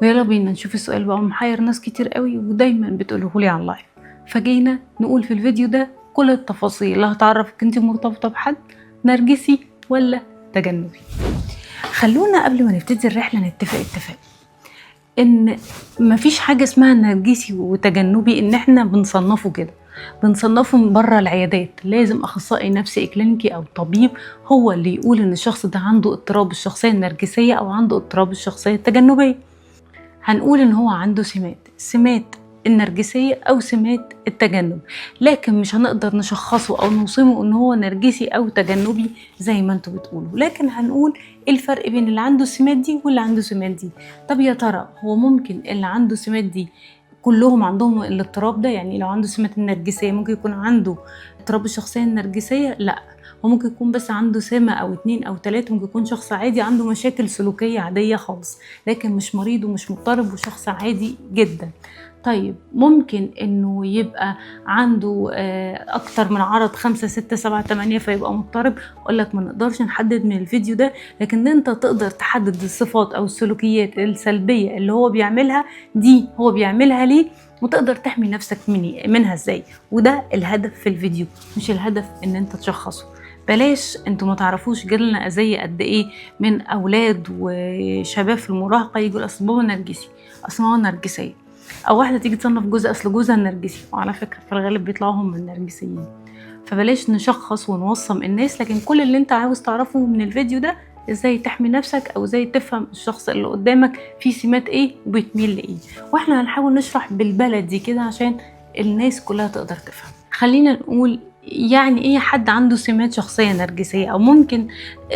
ويلا بينا نشوف السؤال بقى محير ناس كتير قوي ودايما بتقوله لي على اللايف. فجينا نقول في الفيديو ده كل التفاصيل اللي هتعرفك انت مرتبطة بحد نرجسي ولا تجنبي. خلونا قبل ما نبتدي الرحلة نتفق اتفاق ان مفيش حاجة اسمها نرجسي وتجنبي، ان احنا بنصنفه كده، بنصنفه من بره العيادات. لازم اخصائي نفسي كلينيكي او طبيب هو اللي يقول ان الشخص ده عنده اضطراب الشخصية النرجسية او عنده اضطراب الشخصية التجنبية. هنقول ان هو عنده سمات النرجسية او سمات التجنب، لكن مش هنقدر نشخصه او نوصمه ان هو نرجسي او تجنبي زي ما انتوا بتقولوا، لكن هنقول ايه الفرق بين اللي عنده السمات دي واللي عنده السمات دي. طب يا ترى هو ممكن اللي عنده السمات دي كلهم عندهم الاضطراب ده؟ يعني لو عنده سمات النرجسية ممكن يكون عنده اضطراب الشخصية النرجسية؟ لا، هو ممكن يكون بس عنده سمة أو 2 أو 3. ممكن يكون شخص عادي عنده مشاكل سلوكية عادية خالص، لكن مش مريض ومش مضطرب وشخص عادي جدا. طيب ممكن انه يبقى عنده اكتر من عرض 5 6 7 8 فيبقى مضطرب؟ اقول لك ما نقدرش نحدد من الفيديو ده، لكن انت تقدر تحدد الصفات او السلوكيات السلبية اللي هو بيعملها دي هو بيعملها ليه، وتقدر تحمي نفسك منها ازاي. وده الهدف في الفيديو، مش الهدف ان انت تشخصه. بلاش انتوا ما تعرفوش جالنا اذية قد ايه من اولاد وشباب في المراهقة يجوا اصل بابا نرجسي، اصل ماما نرجسية، او واحدة تيجي تصنف جوزها اصل جوزها نرجسي، وعلى فكرة في الغالب بيطلعوا هم النرجسيين. فبلاش نشخص ونوصم الناس، لكن كل اللي انت عاوز تعرفه من الفيديو ده ازاي تحمي نفسك او ازاي تفهم الشخص اللي قدامك فيه سمات ايه وبتميل لايه. واحنا هنحاول نشرح بالبلدي كده عشان الناس كلها تقدر تفهم. خلينا نقول يعني ايه حد عنده سمات شخصية نرجسية، او ممكن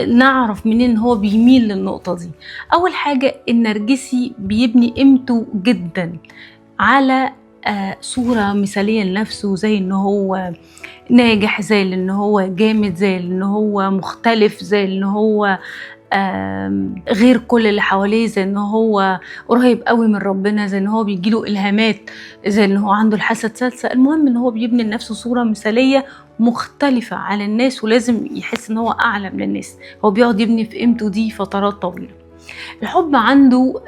نعرف منين هو بيميل للنقطة دي. اول حاجة النرجسي بيبني قيمته جدا على صورة مثالية لنفسه، زي ان هو ناجح، زي ان هو جامد، زي ان هو مختلف، زي ان هو غير كل اللي حواليه، زي ان هو قريب قوي من ربنا، زي ان هو بيجيله الهامات، زي ان هو عنده الحاسة الثالثة. المهم ان هو بيبني لنفسه صورة مثالية مختلفة عن الناس، ولازم يحس ان هو اعلى من الناس. هو بيقعد يبني في قيمته دي فترات طويلة. الحب عنده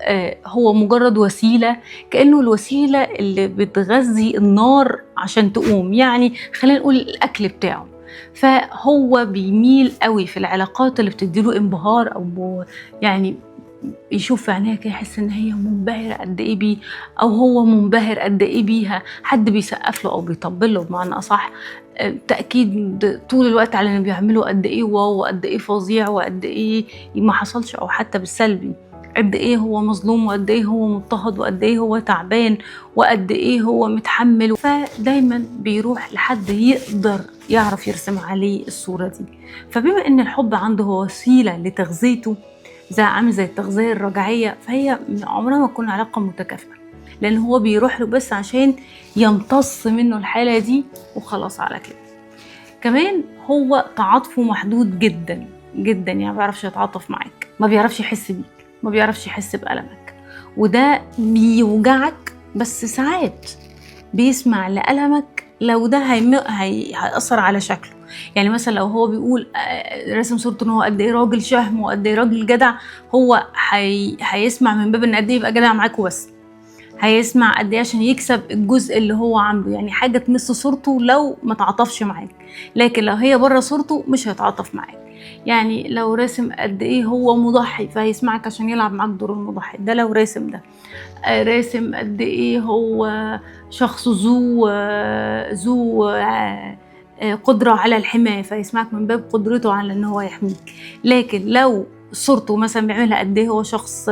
هو مجرد وسيلة، كأنه الوسيلة اللي بتغذي النار عشان تقوم، يعني خلينا نقول الأكل بتاعه. فهو بيميل قوي في العلاقات اللي بتديله انبهار، أو يعني يشوف في عينيها كده يحس ان هي منبهرة قد ايه بيه، او هو منبهر قد ايه بيها. حد بيسقف له او بيطبل له بمعنى اصح، تأكيد طول الوقت على اللي بيعمله قد ايه واو، وقد ايه فظيع، وقد ايه ما حصلش، او حتى بالسلبي قد ايه هو مظلوم، وقد ايه هو مضطهد، وقد ايه هو تعبان، وقد ايه هو متحمل. فدايما بيروح لحد يقدر يعرف يرسم عليه الصورة دي. فبما ان الحب عنده هو وسيلة لتغذيته، عامل زي التغذية الرجعية، فهي عمرها ما تكون علاقة متكافئة، لأن هو بيروح له بس عشان يمتص منه الحالة دي وخلاص على كده. كمان هو تعاطفه محدود جدا جدا، يعني ما بيعرفش يتعاطف معاك، ما بيعرفش يحس بيك، ما بيعرفش يحس بألمك، وده بيوجعك. بس ساعات بيسمع لألمك لو ده هيأثر على شكله. يعني مثلا لو هو بيقول رسم صورته ان هو قد ايه راجل شهم وقد ايه راجل جدع، هو هيسمع من باب ان قد ايه يبقى جدع معاكوا، بس هيسمع قد ايه عشان يكسب الجزء اللي هو عنده، يعني حاجه تمس صورته لو ما تعاطفش معاك. لكن لو هي بره صورته مش هيتعاطف معاك. يعني لو راسم قد ايه هو مضحي فهيسمعك عشان يلعب معاك دور المضحي ده. لو راسم ده راسم قد ايه هو شخص ذو قدرة على الحماية، فيسمعك من باب قدرته على ان هو يحميك. لكن لو صورته مثلا بيعملها قد ايه هو شخص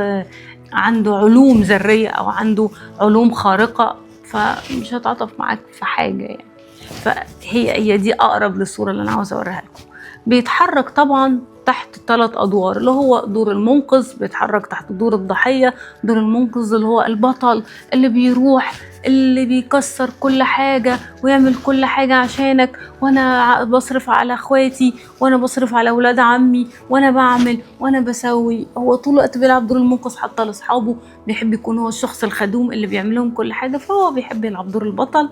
عنده علوم ذرية او عنده علوم خارقة، فمش هتعاطف معاك في حاجة يعني. فهي دي اقرب للصورة اللي انا عاوزة اوريها لكم. بيتحرك طبعا تحت 3 أدوار، اللي هو دور المنقذ، بيتحرك تحت دور الضحية. دور المنقذ اللي هو البطل اللي بيروح، اللي بيكسر كل حاجة ويعمل كل حاجة عشانك، وانا بصرف على اخواتي، وانا بصرف على اولاد عمي، وانا بعمل وانا بسوي. هو طول الوقت بيلعب دور المنقذ حتى لاصحابه، بيحب يكون هو الشخص الخدوم اللي بيعمل لهم كل حاجة، فهو بيحب يلعب دور البطل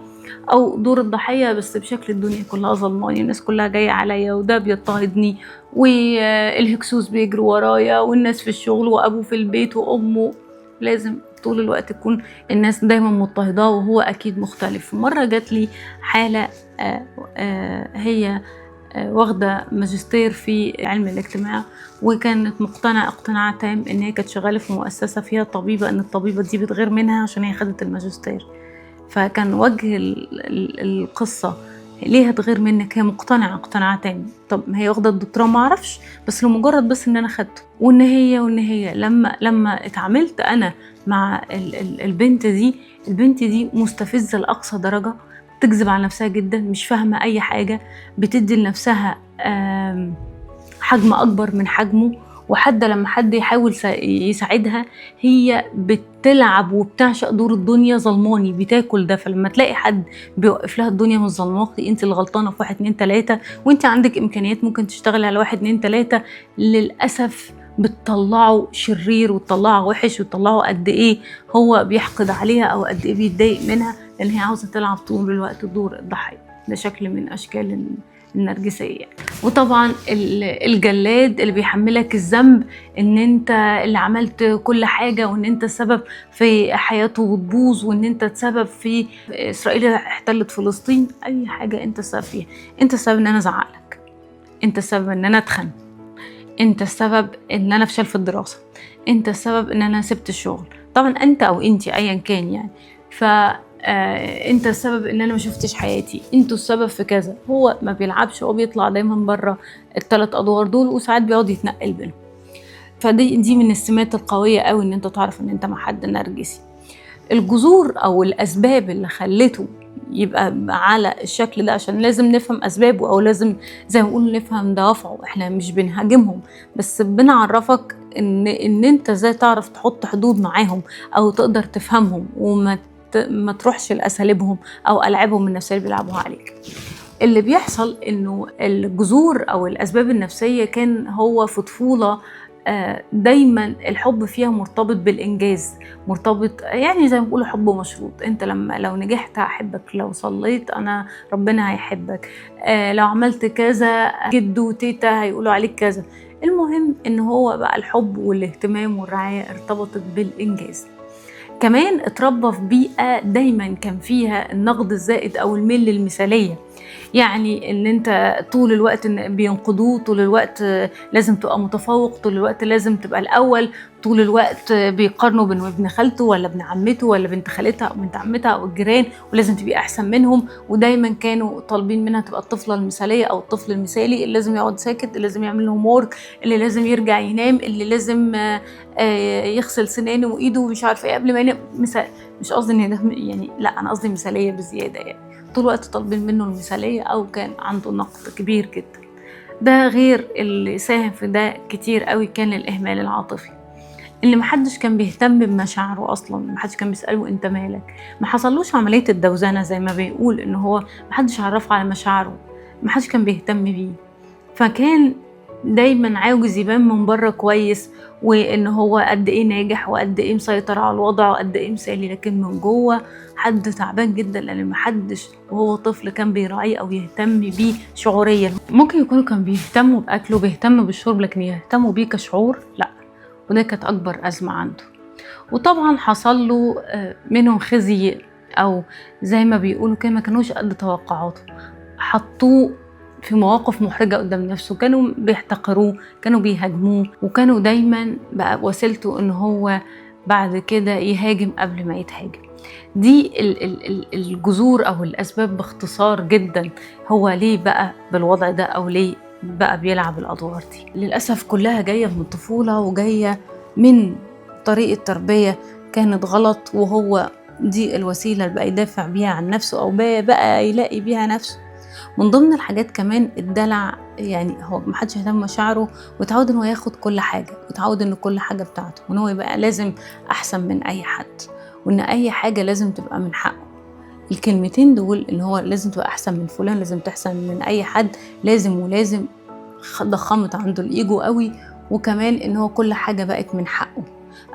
او دور الضحيه، بس بشكل الدنيا كلها ظلماني، الناس كلها جايه عليا، وده بيضطهدني، والهكسوس بيجروا ورايا، والناس في الشغل، وابوه في البيت، وامه. لازم طول الوقت تكون الناس دايما مضطهداه وهو اكيد مختلف. مرة جات لي حالة هي واخدة ماجستير في علم الاجتماع، وكانت مقتنعة اقتناع تام ان هي كانت شغالة في مؤسسة فيها طبيبة، ان الطبيبة دي بتغير منها عشان هي خدت الماجستير. فكان وجه القصة ليه هتغير منك؟ هي مقتنعة اقتناع تام. طب ما هي واخدة الدكتوراه ما اعرفش، بس لمجرد بس ان انا خدته. وان هي لما اتعاملت انا مع البنت دي مستفزة لأقصى درجة، تكذب على نفسها جدا، مش فاهمة أي حاجة، بتدي لنفسها حجم أكبر من حجمه، وحتى لما حد يحاول يساعدها هي بتلعب وبتعشق دور الدنيا ظلماني، بتاكل ده. فلما تلاقي حد بيوقف لها الدنيا مش ظلماكي، انت اللي غلطانه في 1 2 3، وانت عندك امكانيات ممكن تشتغلي على 1 2 3، للاسف بتطلعه شرير وتطلعه وحش وتطلعه قد ايه هو بيحقد عليها او قد ايه بيتضايق منها، لان هي عاوزه تلعب طول الوقت دور الضحيه. ده شكل من اشكال النرجسيه. وطبعا الجلاد اللي بيحملك الذنب ان انت اللي عملت كل حاجه، وان انت السبب في حياته وتبوظ، وان انت السبب في اسرائيل احتلت فلسطين. اي حاجه انت السبب فيها، انت السبب ان انا ازعقلك، انت السبب ان انا اتخن، انت السبب ان انا افشل في الدراسه، انت السبب ان انا سبت الشغل. طبعا انت او انتي ايا كان يعني. انت السبب ان انا ما شفتش حياتي، انتوا السبب في كذا. هو ما بيلعبش، هو بيطلع دايما بره ال3 ادوار دول، وساعات بيقعد يتنقل بينهم. فدي من السمات القويه قوي ان انت تعرف ان انت مع حد نرجسي. الجذور او الاسباب اللي خلته يبقى على الشكل ده، عشان لازم نفهم اسبابه، او لازم زي ما بنقول نفهم دوافعه. احنا مش بنهاجمهم، بس بنعرفك ان انت ازاي تعرف تحط حدود معاهم، او تقدر تفهمهم ما تروحش لاساليبهم او العابهم النفسيه اللي بيلعبوها عليك. اللي بيحصل انه الجذور او الاسباب النفسيه كان هو في طفوله دايما الحب فيها مرتبط بالانجاز، مرتبط يعني زي ما بيقولوا حب مشروط. انت لو نجحت هحبك، لو صليت انا ربنا هيحبك، لو عملت كذا جدو وتيتا هيقولوا عليك كذا. المهم ان هو بقى الحب والاهتمام والرعايه ارتبطت بالانجاز. كمان اتربى في بيئة دايما كان فيها النقد الزائد او الميل للمثالية، يعني ان انت طول الوقت بينقدوه، طول الوقت لازم تبقى متفوق، طول الوقت لازم تبقى الاول، طول الوقت بيقارنوا بين ابن خالته ولا ابن عمته ولا بنت خالتها او بنت عمتها او الجيران، ولازم تبقى احسن منهم. ودايما كانوا طالبين منها تبقى الطفله المثاليه او الطفل المثالي، اللي لازم يقعد ساكت، اللي لازم يعمل هوم وورك، اللي لازم يرجع ينام، اللي لازم يغسل سنانه وايده ومش عارفه ايه قبل ما ينام. مش قصدي ان ده يعني، لا انا قصدي مثاليه بزياده، يعني طول الوقت طالبين منه المثاليه، او كان عنده نقد كبير جدا. ده غير اللي ساهم في ده كتير قوي كان الاهمال العاطفي، اللي محدش كان بيهتم بمشاعره اصلا، محدش كان بيساله انت مالك، ما حصلوش عمليه الدوزنه زي ما بيقول، ان هو محدش عرفه على مشاعره، محدش كان بيهتم بيه. فكان دايما عاوز يبان من بره كويس، وان هو قد ايه ناجح وقد ايه مسيطر على الوضع وقد ايه مثالي، لكن من جوه حد تعبان جدا، لان محدش وهو طفل كان بيراعيه او يهتم بيه شعوريا. ممكن يكونوا كان بيهتموا باكله بيهتموا بالشرب، لكن يهتموا بيه كشعور لا. وده كانت اكبر ازمه عنده. وطبعا حصل له منهم خزي، او زي ما بيقولوا كده ما كانوش قد توقعاته، حطوه في مواقف محرجة قدام نفسه، كانوا بيحتقروه، كانوا بيهاجموه، وكانوا دايما بقى وسيلته ان هو بعد كده يهاجم قبل ما يتهاجم. دي الجذور او الاسباب باختصار جدا هو ليه بقى بالوضع ده، او ليه بقى بيلعب الادوار دي. للاسف كلها جايه من الطفوله، وجايه من طريقه تربيه كانت غلط، وهو دي الوسيله اللي بقى يدافع بيها عن نفسه، او بقى يلاقي بيها نفسه. من ضمن الحاجات كمان الدلع، يعني هو محدش يهتم بمشاعره، وتعود ان هو ياخد كل حاجه، وتعود ان كل حاجه بتاعته، وان هو يبقى لازم احسن من اي حد، وان اي حاجه لازم تبقى من حقه. الكلمتين دول اللي هو لازم تبقى احسن من فلان، لازم تحسن من اي حد، لازم ولازم، ضخمت عنده الايجو قوي. وكمان ان هو كل حاجه بقت من حقه،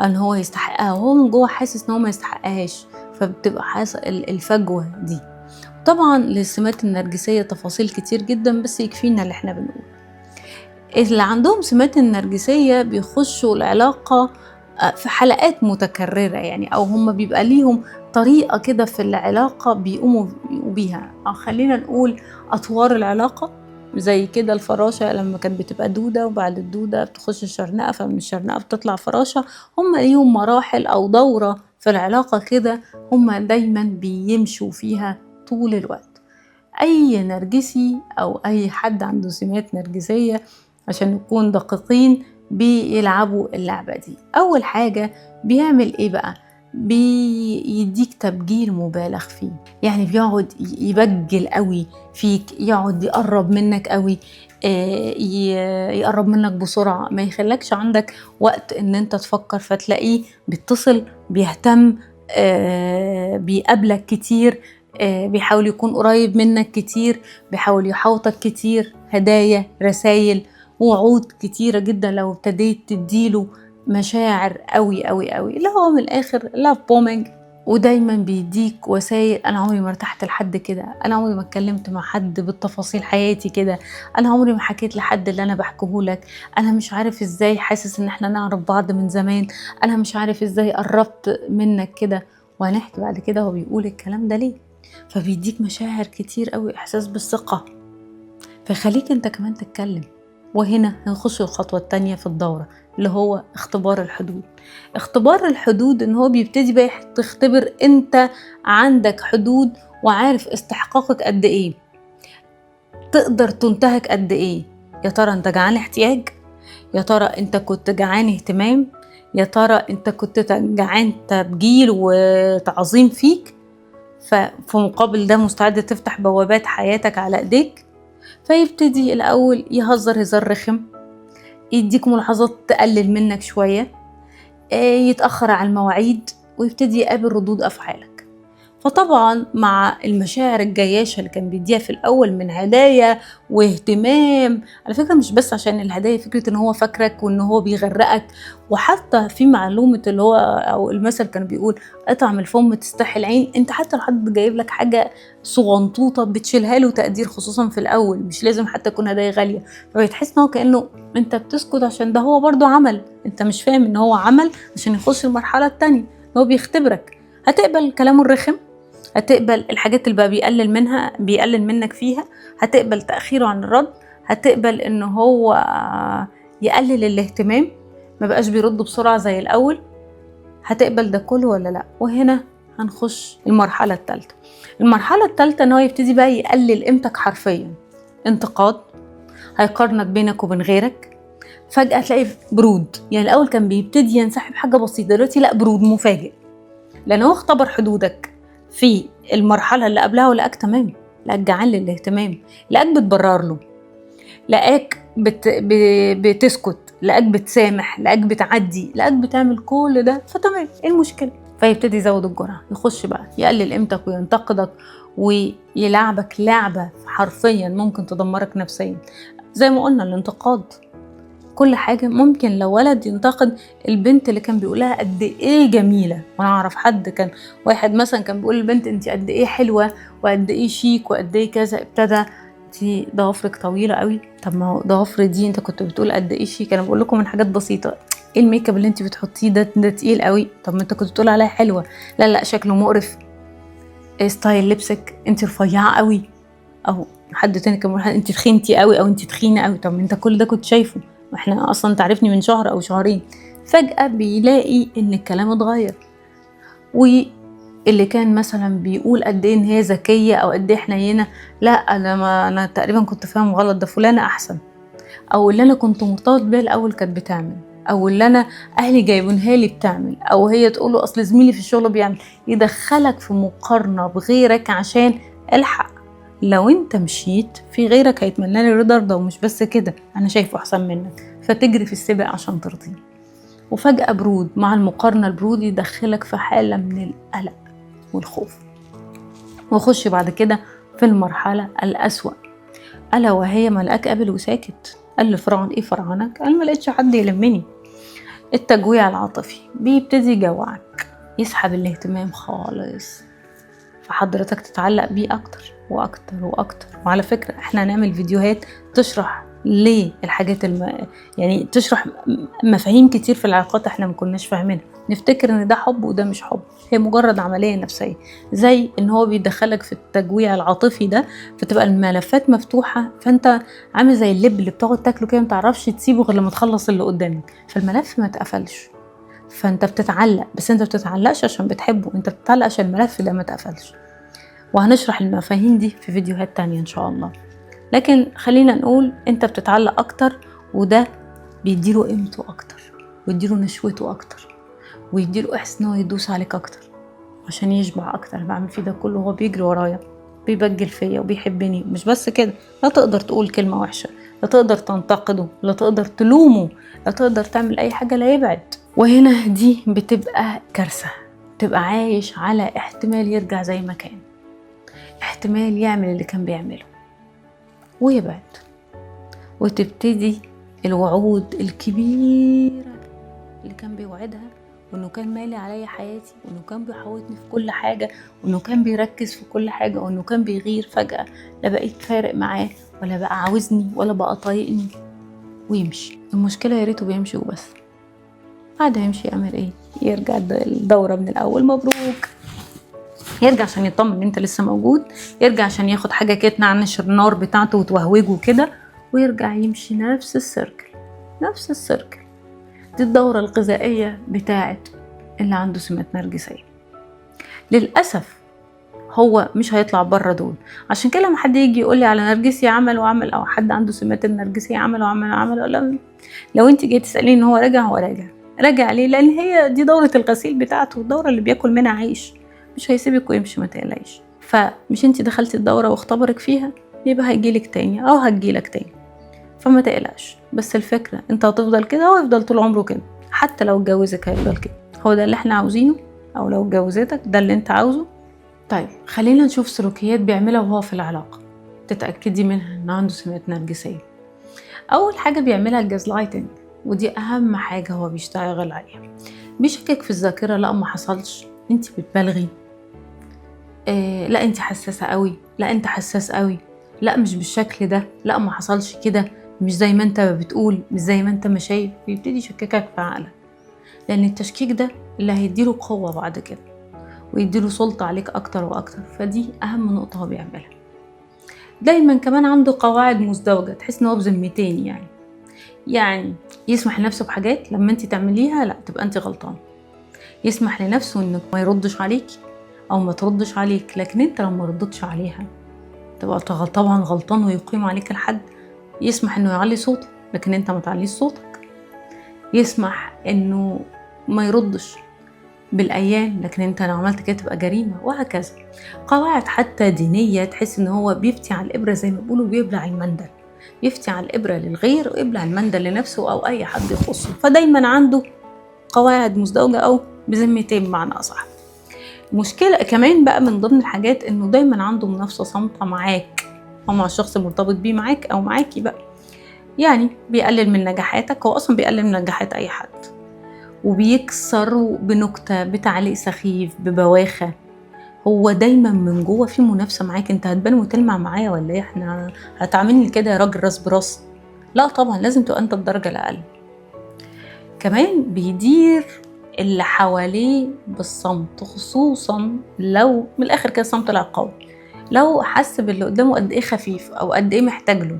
ان هو يستحقها، وهو من جوه حاسس ان هو ما يستحقهاش، فبتبقى حاسه الفجوه دي. طبعا للسمات النرجسيه تفاصيل كتير جدا، بس يكفينا اللي احنا بنقول. اللي عندهم سمات النرجسيه بيخشوا العلاقه في حلقات متكررة يعني، أو هم بيبقى ليهم طريقة كده في العلاقة بيقوموا بيها، أو خلينا نقول أطوار العلاقة. زي كده الفراشة لما كانت بتبقى دودة، وبعد الدودة بتخش الشرنقة، فمن الشرنقة بتطلع فراشة. هم ليهم مراحل أو دورة في العلاقة كده، هم دايما بيمشوا فيها طول الوقت. أي نرجسي أو أي حد عنده سمات نرجسية، عشان نكون دقيقين، بيلعبوا اللعبة دي. أول حاجة بيعمل إيه بقى؟ بيديك تبجيل مبالغ فيه، يعني بيقعد يبجل قوي فيك، يقعد يقرب منك قوي، يقرب منك بسرعة، ما يخلكش عندك وقت ان انت تفكر. فتلاقيه بيتصل، بيهتم، بيقابلك كتير، بيحاول يكون قريب منك كتير، بيحاول يحوطك كتير، هدايا، رسائل، وعود كتيرة جدا لو ابتديت تديله مشاعر قوي قوي قوي، اللي هو من الآخر لاف بومينج. ودايما بيديك وسائل: أنا عمري ما ارتحت لحد كده، أنا عمري ما اتكلمت مع حد بالتفاصيل حياتي كده، أنا عمري ما حكيت لحد اللي أنا بحكيهولك، أنا مش عارف إزاي حاسس إن إحنا نعرف بعض من زمان، أنا مش عارف إزاي قربت منك كده. وهنحكي بعد كده هو بيقول الكلام ده ليه. فبيديك مشاعر كتير قوي، إحساس بالثقة، فيخليك أنت كمان تتكلم. وهنا هنخش الخطوة التانية في الدورة، اللي هو اختبار الحدود. اختبار الحدود ان هو بيبتدي بقى تختبر انت عندك حدود، وعارف استحقاقك قد ايه، تقدر تنتهك قد ايه. يا ترى انت جعان احتياج؟ يا ترى انت كنت جعان اهتمام؟ يا ترى انت كنت جعان تبجيل وتعظيم فيك، ففي مقابل ده مستعد تفتح بوابات حياتك على ايديك؟ فيبتدي الاول يهزر هزار رخم، يديك ملاحظات تقلل منك شوية، يتأخر على المواعيد، ويبتدي يقابل ردود أفعالك. فطبعا مع المشاعر الجياشة اللي كان بيديها في الأول من هدايا واهتمام، على فكرة مش بس عشان الهدايا، فكرة ان هو فاكرك وان هو بيغرقك. وحتى في معلومة اللي هو او المثل كان بيقول: اطعم الفم تستحي العين. انت حتى لو حد جايب لك حاجة صغنطوطة بتشيلها له تقدير، خصوصا في الأول، مش لازم حتى تكون هدايا غالية. فبتحس ان هو كأنه انت بتسكت عشان ده هو برضو عمل، انت مش فاهم ان هو عمل عشان يخش المرحلة التانية. هو بيختبرك، هتقبل كلامه الرخم، هتقبل الحاجات اللي بقى بيقلل منك فيها، هتقبل تأخيره عن الرد، هتقبل ان هو يقلل الاهتمام، ما بقاش بيرد بسرعة زي الأول. هتقبل ده كله ولا لا؟ وهنا هنخش المرحلة الثالثة. المرحلة الثالثة ان هو يبتدي بقى يقلل قيمتك حرفيا. انتقاد، هيقارنك بينك وبين غيرك، فجأة تلاقي برود. يعني الأول كان بيبتدي ينسحب حاجة بسيطة، دلوقتي لا، برود مفاجئ، لأن هو اختبر حدودك في المرحلة اللي قبلها ولقاك تمام، لقاك جعان للاهتمام، لقاك بتبرر له، لقاك بتسكت، لقاك بتسامح، لقاك بتعدي، لقاك بتعمل كل ده، فتمام، ايه المشكلة؟ فيبتدي يزود الجرعة، يخش بقى يقلل قيمتك وينتقدك ويلعبك لعبة حرفيا ممكن تدمرك نفسيا. زي ما قلنا الانتقاد، كل حاجة ممكن لو ولد ينتقد البنت اللي كان بيقولها قد ايه جميلة. وانا اعرف حد كان، واحد مثلا كان بيقول للبنت: انت قد ايه حلوة، وقد ايه شيك، وقد ايه كذا. ابتدى: دي ضوافرك طويلة قوي. طب ما هو ضوافر دي انت كنت بتقول قد ايه شيك، انا بقول لكم من حاجات بسيطة. ايه الميك اب اللي انت بتحطيه ده تقيل قوي. طب ما انت كنت بتقول عليها حلوة. لا لا، شكله مقرف. ايه ستايل لبسك، انت رفيعة قوي. او حد تاني كان بيقول: انت تخينتي قوي، او انت تخينة قوي. طب انت كل ده كنت شايفه، واحنا اصلا تعرفني من شهر او شهرين. فجأة بيلاقي ان الكلام اتغير، واللي كان مثلا بيقول قد ايه ان هي ذكية او قد ايه حنينة، لا، انا تقريبا كنت فاهم غلط، ده فلانة احسن. او اللي انا كنت مرتبط بيها الاول كانت بتعمل، او اللي انا اهلي جايبينها لي بتعمل، او هي تقوله اصل زميلي في الشغل بيعمل. يدخلك في مقارنة بغيرك عشان الحق، لو انت مشيت في غيرك هيتمنى لي رضا رضا، ومش بس كده، انا شايفه احسن منك، فتجري في السباق عشان ترضيه. وفجأة برود مع المقارنة، البرود يدخلك في حالة من القلق والخوف. وخش بعد كده في المرحلة الأسوأ، ألا وهي ملقاك قابل وساكت. قال لفرعون: ايه فرعونك؟ قال: ما لقيتش حد يلمني. التجويع العاطفي بيبتدي يجوعك، يسحب الاهتمام خالص، فحضرتك تتعلق بيه أكتر وأكتر وأكتر. وعلى فكرة احنا هنعمل فيديوهات تشرح ليه الحاجات يعني تشرح مفاهيم كتير في العلاقات احنا ما كناش فاهمينها، نفتكر ان ده حب وده مش حب، هي مجرد عملية نفسية. زي ان هو بيدخلك في التجويع العاطفي ده، فتبقى الملفات مفتوحة، فانت عامل زي اللب اللي بتقعد تاكله كده، متعرفش تسيبه غير لما تخلص اللي قدامك، فالملف ما اتقفلش، فانت بتتعلق، بس انت بتتعلقش عشان بتحبه، انت بتتعلق عشان الملف ده ما اتقفلش. وهنشرح المفاهيم دي في فيديوهات تانية ان شاء الله. لكن خلينا نقول انت بتتعلق اكتر، وده بيديله قيمته اكتر، ويديله نشوته اكتر، ويديله احساس ان هو يدوس عليك اكتر عشان يشبع اكتر. بعمل فيه ده كله وهو بيجري ورايا، بيبجل فيا وبيحبني. مش بس كده، لا تقدر تقول كلمة وحشة، لا تقدر تنتقده، لا تقدر تلومه، لا تقدر تعمل اي حاجة، لا يبعد. وهنا دي بتبقى كارثة، تبقى عايش على احتمال يرجع زي ما كان، احتمال يعمل اللي كان بيعمله ويبعد، وتبتدي الوعود الكبيرة اللي كان بيوعدها، وانه كان مالي عليا حياتي، وانه كان بيحوطني في كل حاجة، وانه كان بيركز في كل حاجة، وانه كان بيغير، فجأة لا بقيت فارق معاه، ولا بقى عاوزني، ولا بقى طايقني، ويمشي. المشكلة يا ريته بيمشي وبس، بعد هيمشي يعمل ايه؟ يرجع الدورة من الاول. مبروك، يرجع عشان يطمن ان انت لسه موجود، يرجع عشان ياخد حاجة كده تنعنش النار بتاعته وتوهوجه كده، ويرجع يمشي نفس السيركل، نفس السيركل. دي الدورة الغذائية بتاعت اللي عنده سمات نرجسية. للأسف هو مش هيطلع بره دول. عشان كده لما حد يجي يقول لي على نرجسي عمل وعمل، او حد عنده سمات النرجسية عمل وعمل وعمل، ولا لو انت جيت تسألين ان هو راجع، هو راجع ليه؟ لان هي دي دورة الغسيل بتاعته، الدورة اللي بياكل منها عيش، مش هيسيبك ويمشي، ما تقلقيش. فمش انت دخلتي الدورة واختبرك فيها، يبقى هيجيلك تاني او هتجيلك تاني، فما تقلقش. بس الفكرة انت هتفضل كده، هو يفضل طول عمره كده، حتى لو اتجوزك هيفضل كده. هو ده اللي احنا عاوزينه؟ او لو اتجوزتك ده اللي انت عاوزه؟ طيب خلينا نشوف سلوكيات بيعملها وهو في العلاقة تتأكدي منها ان عنده سمات نرجسية. اول حاجة بيعملها الجازلايتنج، ودي اهم حاجة هو بيشتغل عليها. بيشكك في الذاكرة، لا ما حصلش، انت بتبالغي، لا انت حساسة قوي، لا انت حساس قوي، لا مش بالشكل ده، لا ما حصلش كده، مش زي ما انت بتقول، مش زي ما انت ما شايف. بيبتدي يشككك في عقلك، لان التشكيك ده اللي هيديله قوة بعد كده، ويديله سلطة عليك اكتر واكتر. فدي اهم نقطة هو بيعملها. دايما كمان عنده قواعد مزدوجة، تحس ان هو بذمتين، يعني يسمح لنفسه بحاجات لما انت تعمليها لا تبقى انت غلطان، يسمح لنفسه انه ما يردش عليك او ما تردش عليك، لكن انت لو ما ردتش عليها تبقى طبعا غلطان ويقيم عليك الحد. يسمح انه يعلي صوته، لكن انت ما تعليش صوتك. يسمح انه ما يردش بالايام، لكن انت لو عملت كده تبقى جريمه، وهكذا. قواعد حتى دينيه، تحس ان هو بيفتي على الابره زي ما بيقولوا، بيبلع المندل، يفتي على الابره للغير ويبلع المندل لنفسه او اي حد يخصه. فدايما عنده قواعد مزدوجه او بذمتين بمعنى اصح. مشكلة كمان بقى من ضمن الحاجات انه دايما عنده منافسة صامتة معاك او مع الشخص المرتبط بيه، معاك او معاكي بقى. يعني بيقلل من نجاحاتك، هو اصلا بيقلل من نجاحات اي حد، وبيكسر بنكتة، بتعليق سخيف، ببواخة. هو دايما من جوه في منافسة معاك، انت هتبان وتلمع معايا ولا ايه؟ احنا هتعاملني كده يا راجل راس براس؟ لا طبعا، لازم تبقى انت الدرجة الاقل. كمان بيدير اللي حواليه بالصمت، خصوصا لو من الاخر كده الصمت العقابي، لو حس باللي قدامه قد ايه خفيف او قد ايه محتاج له،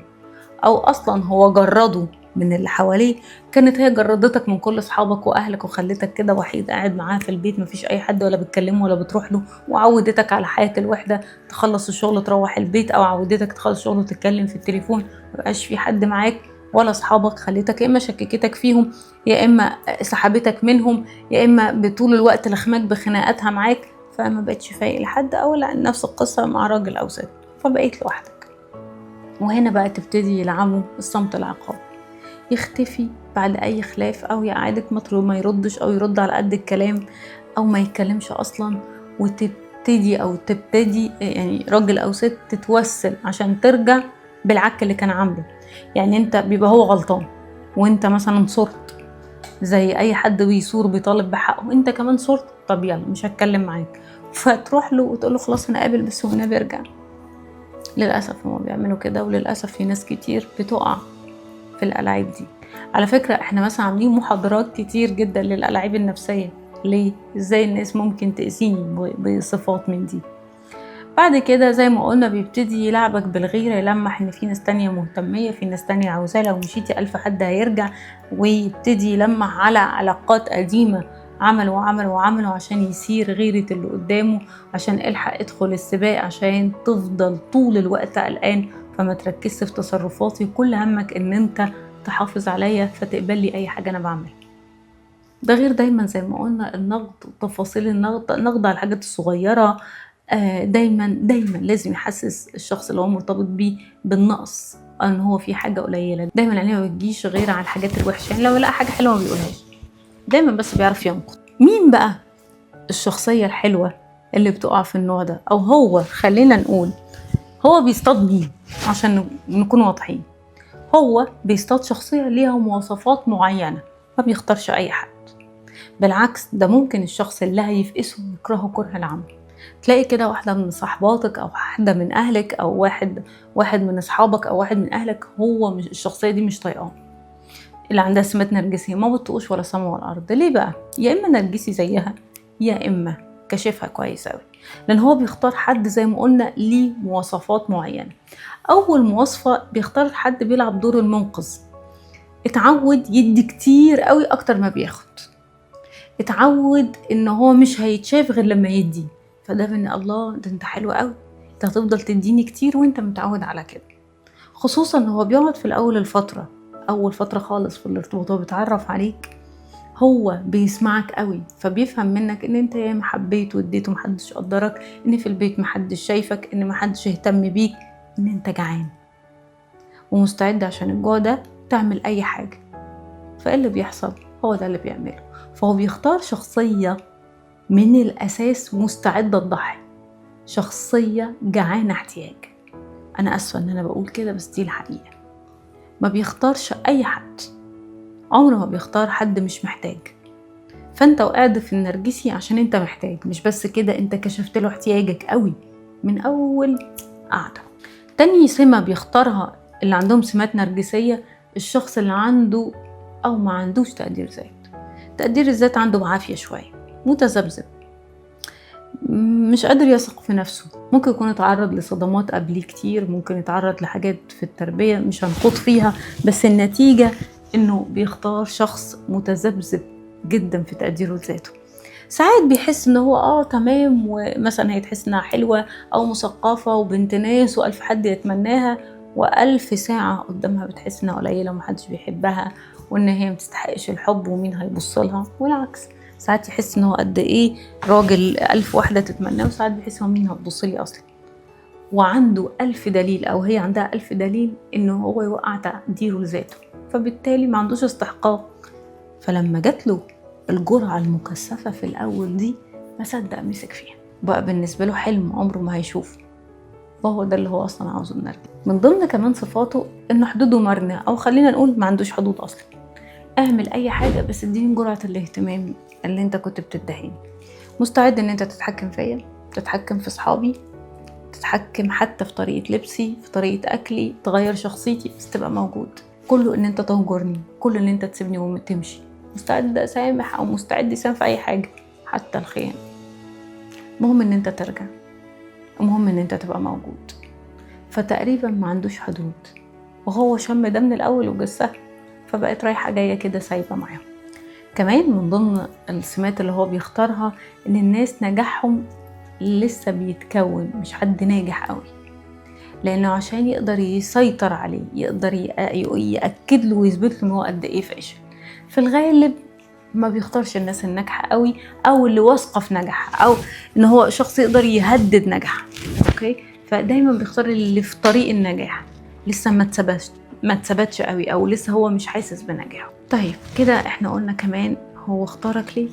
او اصلا هو جرده من اللي حواليه. كانت هي جردتك من كل اصحابك واهلك وخلتك كده وحيد قاعد معاها في البيت، مفيش اي حد ولا بتكلمه ولا بتروح له، وعودتك على حياة الوحدة، تخلص الشغل تروح البيت، او عودتك تخلص الشغل وتتكلم في التليفون، مبقاش في حد معاك ولا اصحابك. خليتك يا اما شككتك فيهم، يا اما سحبتك منهم، يا اما بطول الوقت لخماك بخناقاتها معاك، فما بقتش فايق لحد، او لا نفس القصة مع راجل او ست، فبقيت لوحدك. وهنا بقى تبتدي يلعبوا الصمت العقابي، يختفي بعد اي خلاف، او يقعدك ما يردش، او يرد على قد الكلام، او ما يتكلمش اصلا، تبتدي يعني راجل او ست تتوسل عشان ترجع بالعك اللي كان عامله. يعني انت بيبقى هو غلطان، وانت مثلا صرت زي اي حد بيصور بيطالب بحقه، انت كمان صرت، طب يلا مش هتكلم معاك، فتروح له وتقول له خلاص انا قابل، بس والنبي ارجع. للاسف هما بيعملوا كده، وللاسف في ناس كتير بتقع في الألاعيب دي. على فكرة احنا مثلا عاملين محاضرات كتير جدا للألاعيب النفسية، ليه؟ ازاي الناس ممكن تأذيني بصفات من دي. بعد كده زي ما قلنا بيبتدي يلعبك بالغيرة، يلمح ان في ناس تانية مهتمية، في ناس تانية عاوزاه، لو مشيتي 1000 حد هيرجع، ويبتدي يلمح على علاقات قديمة عملوا عشان يثير غيرة اللي قدامه، عشان الحق ادخل السباق، عشان تفضل طول الوقت قلقان، فما تركزش في تصرفاتي، كل همك ان انت تحافظ عليا فتقبل لي اي حاجة انا بعملها. ده غير دايما زي ما قلنا النقد، تفاصيل النقد على الحاجات الصغيرة. دايما لازم يحسس الشخص اللي هو مرتبط بيه بالنقص، ان هو في حاجة قليلة. دايما عينيه ما بتجيش غير على الحاجات الوحشة، يعني لو لقى حاجة حلوة ما بيقولهاش، دايما بس بيعرف ينقد. مين بقى الشخصية الحلوة اللي بتقع في النوع ده؟ او هو خلينا نقول هو بيصطاد مين عشان نكون واضحين؟ هو بيصطاد شخصية ليها مواصفات معينة، ما بيختارش اي حد. بالعكس ده ممكن الشخص اللي هيفقسه يكرهه كره العمى. تلاقي كده واحدة من صحباتك أو واحدة من أهلك أو واحد من أصحابك أو واحد من أهلك، هو مش الشخصية دي مش طايقاه، اللي عندها سمات نرجسية، ما بتطقوش ولا سما ولا أرض. ليه بقى؟ يا إما نرجسي زيها، يا إما كشفها كويس أوي، لأن هو بيختار حد زي ما قلنا ليه مواصفات معينة. أول مواصفة بيختار حد بيلعب دور المنقذ، اتعود يدي كتير قوي أكتر ما بياخد، اتعود ان هو مش هيتشاف غير لما يدي، فده من الله ده انت حلو قوي، انت هتفضل تديني كتير وانت متعود على كده. خصوصا ان هو بيقعد في الاول اول فترة خالص في الارتباط، هو بيتعرف عليك، هو بيسمعك قوي، فبيفهم منك ان انت ياما حبيت واديت ومحدش قدرك، ان في البيت محدش شايفك، ان محدش يهتم بيك، ان انت جعان ومستعد عشان الجوع ده تعمل اي حاجة. فايه اللي بيحصل؟ هو ده اللي بيعمله. فهو بيختار شخصية من الأساس مستعدة تضحي، شخصية جعانة احتياج. أنا أسفة إن أنا بقول كده بس دي الحقيقة. ما بيختارش أي حد، عمره ما بيختار حد مش محتاج. فأنت وقعت في النرجسي عشان أنت محتاج، مش بس كده، أنت كشفت له احتياجك قوي من أول قعدة. تاني سمة بيختارها اللي عندهم سمات نرجسية، الشخص اللي عنده أو ما عندوش تقدير ذات. تقدير الذات عنده بعافية شوية، متذبذب، مش قادر يثق في نفسه، ممكن يكون اتعرض لصدمات قبليه كتير، ممكن يتعرض لحاجات في التربية مش هنخوض فيها، بس النتيجة انه بيختار شخص متذبذب جدا في تقديره لذاته. ساعات بيحس ان هو تمام، ومثلا هي تحس انها حلوة او مثقفة وبنت ناس والف حد يتمناها، والف ساعة قدامها بتحس انها قليلة ومحدش بيحبها، وان هي متستحقش الحب ومين هيبصلها، والعكس. ساعات يحس ان هو قد ايه راجل 1000 واحدة تتمناه، وساعات بيحس هو مين هتبصلي اصلا، وعنده 1000 دليل او هي عندها 1000 دليل انه هو يوقع تقديره لذاته، فبالتالي ما عندوش استحقاق. فلما جات له الجرعة المكثفة في الاول دي ما صدق مسك فيها، بقى بالنسبة له حلم عمره ما هيشوفه، وهو ده اللي هو اصلا عاوزه النرجسي. من ضمن كمان صفاته انه حدوده مرنة، او خلينا نقول ما عندوش حدود اصلا. اعمل اي حاجة بس اديني جرعة الاهتمام اللي انت كنت بتدهيني. مستعد ان انت تتحكم فيا، تتحكم في صحابي، تتحكم حتى في طريقة لبسي، في طريقة اكلي، تغير شخصيتي، بس تبقى موجود. كله ان انت تهجرني، كله ان انت تسيبني وتمشي. مستعد اسامح او مستعد يسامح في اي حاجة، حتى الخيانة. مهم ان انت ترجع، المهم ان انت تبقى موجود. فتقريبا ما عندوش حدود، وهو شم ده من الاول وجسها، فبقت رايحة جاية كده سايبة معاهم. كمان من ضمن السمات اللي هو بيختارها ان الناس نجاحهم لسه بيتكون، مش حد ناجح قوي، لانه عشان يقدر يسيطر عليه، يقدر يأكد له ويثبت له ان هو قد ايه فاشل. في الغالب ما بيختارش الناس الناجحة قوي، او اللي واثقة في نجاحها، او ان هو شخص يقدر يهدد نجاحها. اوكي، فدايما بيختار اللي في طريق النجاح، لسه ما اتثبتش قوي، او لسه هو مش حاسس بنجاحه. طيب كده احنا قلنا كمان هو اختارك ليه،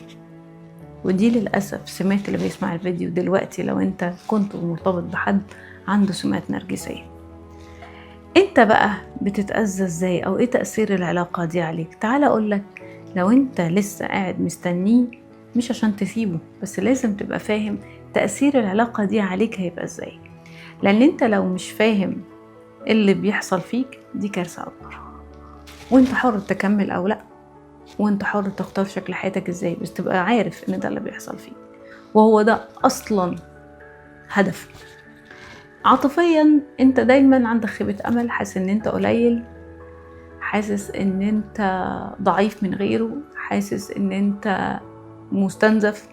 ودي للأسف سمات اللي بيسمع الفيديو دلوقتي. لو انت كنت مرتبط بحد عنده سمات نرجسية، انت بقى بتتأذى ازاي، او ايه تأثير العلاقة دي عليك؟ تعال اقولك. لو انت لسه قاعد مستنيه، مش عشان تسيبه، بس لازم تبقى فاهم تأثير العلاقة دي عليك هيبقى ازاي. لان انت لو مش فاهم اللي بيحصل فيك، دي كارثة اكبر. وانت حر تكمل او لا، وانت حر تختار شكل حياتك ازاي، بس تبقى عارف ان ده اللي بيحصل فيك، وهو ده اصلا هدف. عاطفيا انت دايما عندك خيبة امل، حاسس ان انت قليل، حاسس ان انت ضعيف من غيره، حاسس ان انت مستنزف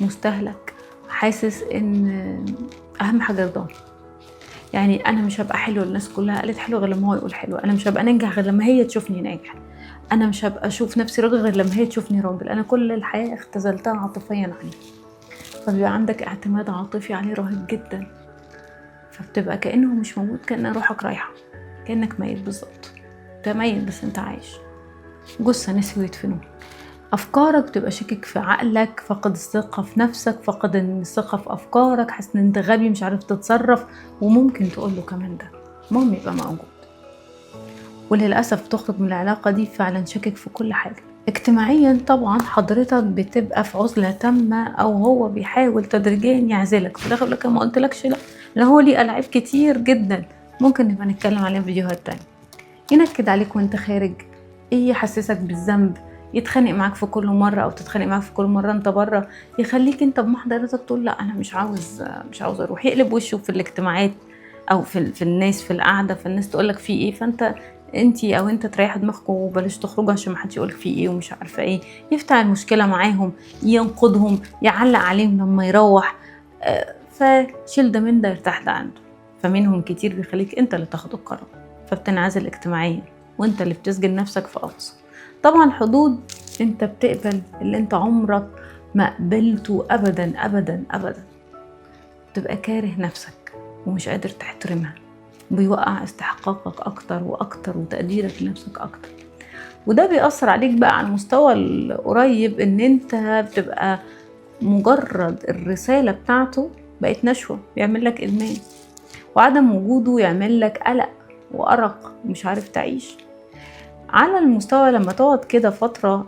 مستهلك، حاسس ان اهم حاجة رضاه. يعني انا مش هبقى حلو، الناس كلها قالت حلو غير لما هو يقول حلو، انا مش هبقى ناجح غير لما هي تشوفني ناجح، انا مش هبقى اشوف نفسي راجل غير لما هي تشوفني راجل، انا كل الحياة اختزلتها عاطفيا عليه. فبيبقى عندك اعتماد عاطفي عليه رهيب جدا، فبتبقى كأنه مش موجود، كأن روحك رايحة، كأنك ميت بالظبط. انت ميت بس انت عايش، جثة نسيوا يدفنوه. أفكارك بتبقى شاكك في عقلك، فقد الثقة في نفسك، فقد الثقة في أفكارك، حاسس إن أنت غبي مش عارف تتصرف، وممكن تقول له كمان ده المهم يبقى موجود. وللأسف بتخرج من العلاقة دي فعلا شاكك في كل حاجة. اجتماعيا طبعا حضرتك بتبقى في عزلة تامة، أو هو بيحاول تدريجيا يعزلك، في الآخر لك ما قلتلكش لا، لأن هو ليه ألعاب كتير جدا ممكن نبقى نتكلم عليها في فيديوهات تانية. ينكد عليك وانت خارج، يحسسك بالذنب، يتخانق معاك في كل مرة أو تتخانق معاك في كل مرة انت بره، يخليك انت بمحضرتك تقول لا أنا مش عاوز أروح، يقلب وشه في الاجتماعات أو في الناس في القعدة، فالناس تقولك في ايه، فانت انتي او انت تريح دماغك وبلاش تخرجوا عشان ما حدش يقولك في ايه ومش عارفه ايه، يفتح المشكله معاهم، ينقدهم، يعلق عليهم لما يروح. فشيل ده من ده يرتاح ده عنده. فمنهم كتير بيخليك انت اللي تاخد القرار، فبتنعزل اجتماعيا وانت اللي بتسجن نفسك في اقصى. طبعا حدود، انت بتقبل اللي انت عمرك ما قبلته ابدا ابدا ابدا، تبقى كاره نفسك ومش قادر تحترمها، بيوقع استحقاقك اكتر واكتر وتقديرك لنفسك اكتر. وده بيأثر عليك بقى على المستوى القريب، ان انت بتبقى مجرد الرسالة بتاعته بقت نشوة، بيعمل لك ادمان، وعدم وجوده يعمل لك قلق وأرق ومش عارف تعيش. على المستوى لما تقعد كده فترة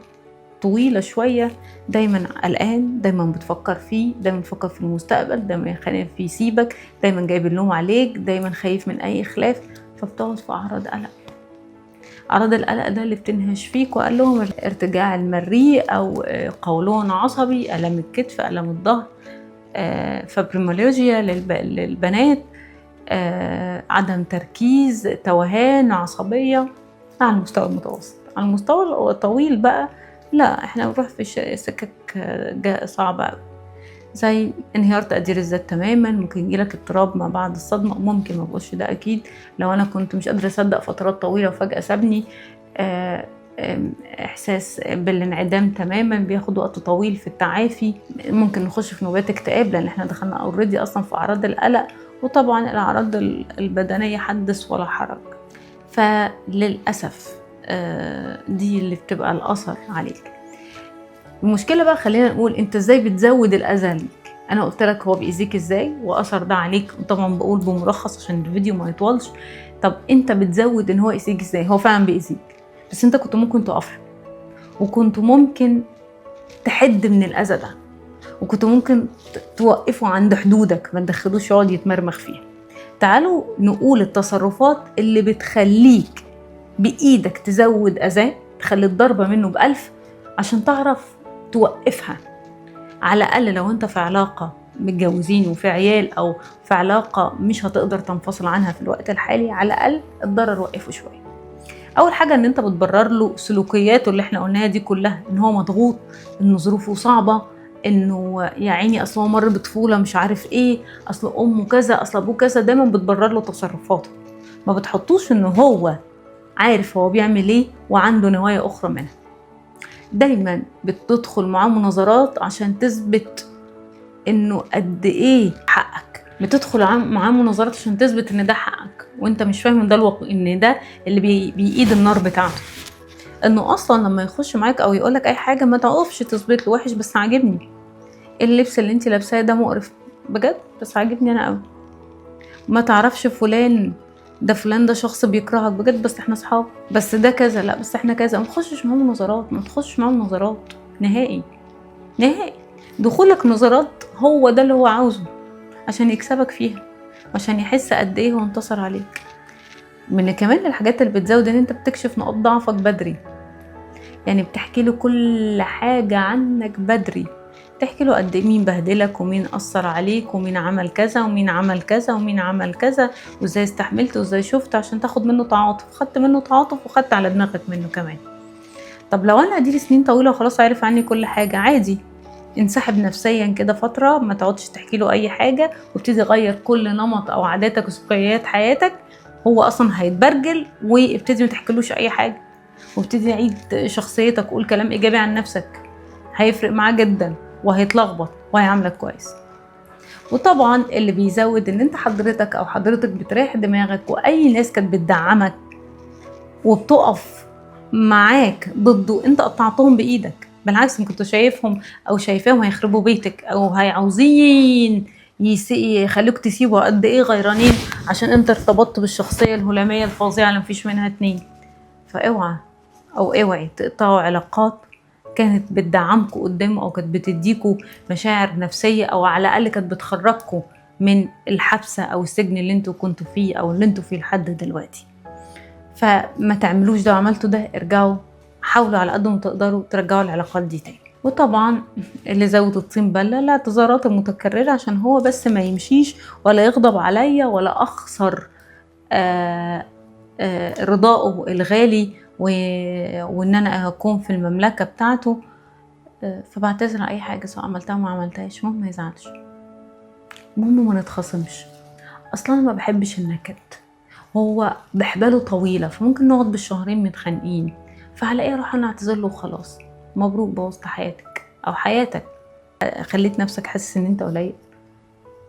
طويلة شوية دايما قلقان، دايما بتفكر فيه، دايما بتفكر في المستقبل، دايما خايف يسيبك، دايما جايب اللوم عليك، دايما خايف من أي خلاف، فبتقعد في أعراض قلق. أعراض القلق ده اللي بتنهش فيك، وقال لهم الارتجاع المريء أو قولون عصبي، ألم الكتف، ألم الظهر، فبريمولوجيا للبنات، عدم تركيز، توهان، عصبية. على المستوى المتوسط. على المستوى الطويل بقى لا، احنا بنروح في سكك صعبة قوي، زي انهيار تقدير الذات تماما، ممكن يجيلك اضطراب ما بعد الصدمة، ممكن ما بقولش ده اكيد، لو انا كنت مش قادرة اصدق فترات طويلة وفجأة سابني، احساس بالانعدام تماما، بياخد وقت طويل في التعافي، ممكن نخش في نوبات اكتئاب لان احنا دخلنا اوريدي اصلا في اعراض القلق. وطبعا الاعراض البدنية حدث ولا حرج. فللأسف دي اللي بتبقى الأثر عليك. المشكلة بقى خلينا نقول انت ازاي بتزود الأذى ليك. انا قلت لك هو بيأذيك ازاي واثر ده عليك، وطبعا بقول بملخص عشان الفيديو ما يطولش. طب انت بتزود ان هو يأذيك ازاي؟ هو فعلا بيأذيك، بس انت كنت ممكن تقف، وكنت ممكن تحد من الأذى ده، وكنت ممكن توقفه عند حدودك، ما تدخلوش يقعد يتمرمخ فيها. تعالوا نقول التصرفات اللي بتخليك بإيدك تزود أذاه، تخلي الضربة منه ب1000 عشان تعرف توقفها. على الأقل لو أنت في علاقة متجوزين وفي عيال، أو في علاقة مش هتقدر تنفصل عنها في الوقت الحالي، على الأقل الضرر وقفه شوية. أول حاجة إن أنت بتبرر له سلوكياته اللي احنا قلناها دي كلها، إن هو مضغوط، إن ظروفه صعبة، إنه يا عيني أصل هو مر بطفولة مش عارف إيه، أصل أمه كذا، أصل أبوه كذا. دايما بتبرر له تصرفاته، ما بتحطوش إنه هو عارف هو بيعمل ايه وعنده نوايا اخرى منها. دايما بتدخل معاه مناظرات عشان تثبت انه قد ايه حقك، بتدخل معاه مناظرات عشان تثبت ان ده حقك، وانت مش فاهم ان ده ان ده اللي بيقيد النار بتاعته. انه اصلا لما يخش معاك او يقولك اي حاجه ما تقفش تثبت له وحش بس عاجبني، اللبس اللي انت لابساه ده مقرف بجد بس عاجبني انا قوي، ما تعرفش فلان ده شخص بيكرهك بجد بس احنا صحاب، بس ده كذا لا بس احنا كذا. ما تخشش معاهم نظرات، ما تخشش معاهم نظرات نهائي نهائي. دخولك نظرات هو ده اللي هو عاوزه عشان يكسبك فيها، عشان يحس قد ايه هو انتصر عليك. من كمان الحاجات اللي بتزود ان انت بتكشف نقاط ضعفك بدري. يعني بتحكي له كل حاجة عنك بدري، تحكي له قد ايه مين بهدلك ومين أثر عليك ومين عمل كذا ومين عمل كذا ومين عمل كذا، وازاي استحملت وازاي شفت عشان تاخد منه تعاطف. خدت منه تعاطف وخدت على دماغك منه كمان. طب لو انا اديلي سنين طويلة وخلاص عارف عني كل حاجة، عادي انسحب نفسيا كده فترة، ما تقعدش تحكي له اي حاجة، وابتدي غير كل نمط او عاداتك وسلوكيات حياتك. هو اصلا هيتبرجل، وابتدي ما تحكيلوش اي حاجة، وابتدي عيد شخصيتك، قول كلام ايجابي عن نفسك، هيفرق معاه جدا وهيتلخبط وهيعاملك كويس. وطبعا اللي بيزود ان انت حضرتك او حضرتك بتريح دماغك، واي ناس كانت بتدعمك وبتقف معاك ضده انت قطعتهم بايدك. بالعكس، كنت شايفهم او شايفاهم هيخربوا بيتك او هيعوزين يخلوك تسيبه قد ايه غيرانين عشان انت ارتبطت بالشخصية الهلامية الفظيعة اللي مفيش منها اتنين. فاوعى او اوعي تقطعوا علاقات كانت بتدعمكم قدام، او كانت بتديكوا مشاعر نفسية، او على الاقل كانت بتخرجكم من الحبسة او السجن اللي انتوا كنتوا فيه او اللي انتوا فيه لحد دلوقتي. فما تعملوش ده. وعملتوا ده، ارجعوا حاولوا على قد ما تقدروا ترجعوا العلاقات دي تاني. وطبعا اللي زود الطين بلة الاعتذارات المتكررة، عشان هو بس ما يمشيش ولا يغضب عليا ولا اخسر رضائه الغالي وان انا اكون في المملكة بتاعته. فبعتذر عن اي حاجة سواء عملتها ما عملتهاش، المهم ما يزعلش، المهم ما نتخاصمش. اصلا ما بحبش النكد، هو بحباله طويلة، فممكن نقعد بالشهرين متخانقين، فعلى ايه اروح انا اعتذر له وخلاص؟ مبروك، بوظت حياتك او حياتك، خليت نفسك حاسس ان انت قليل،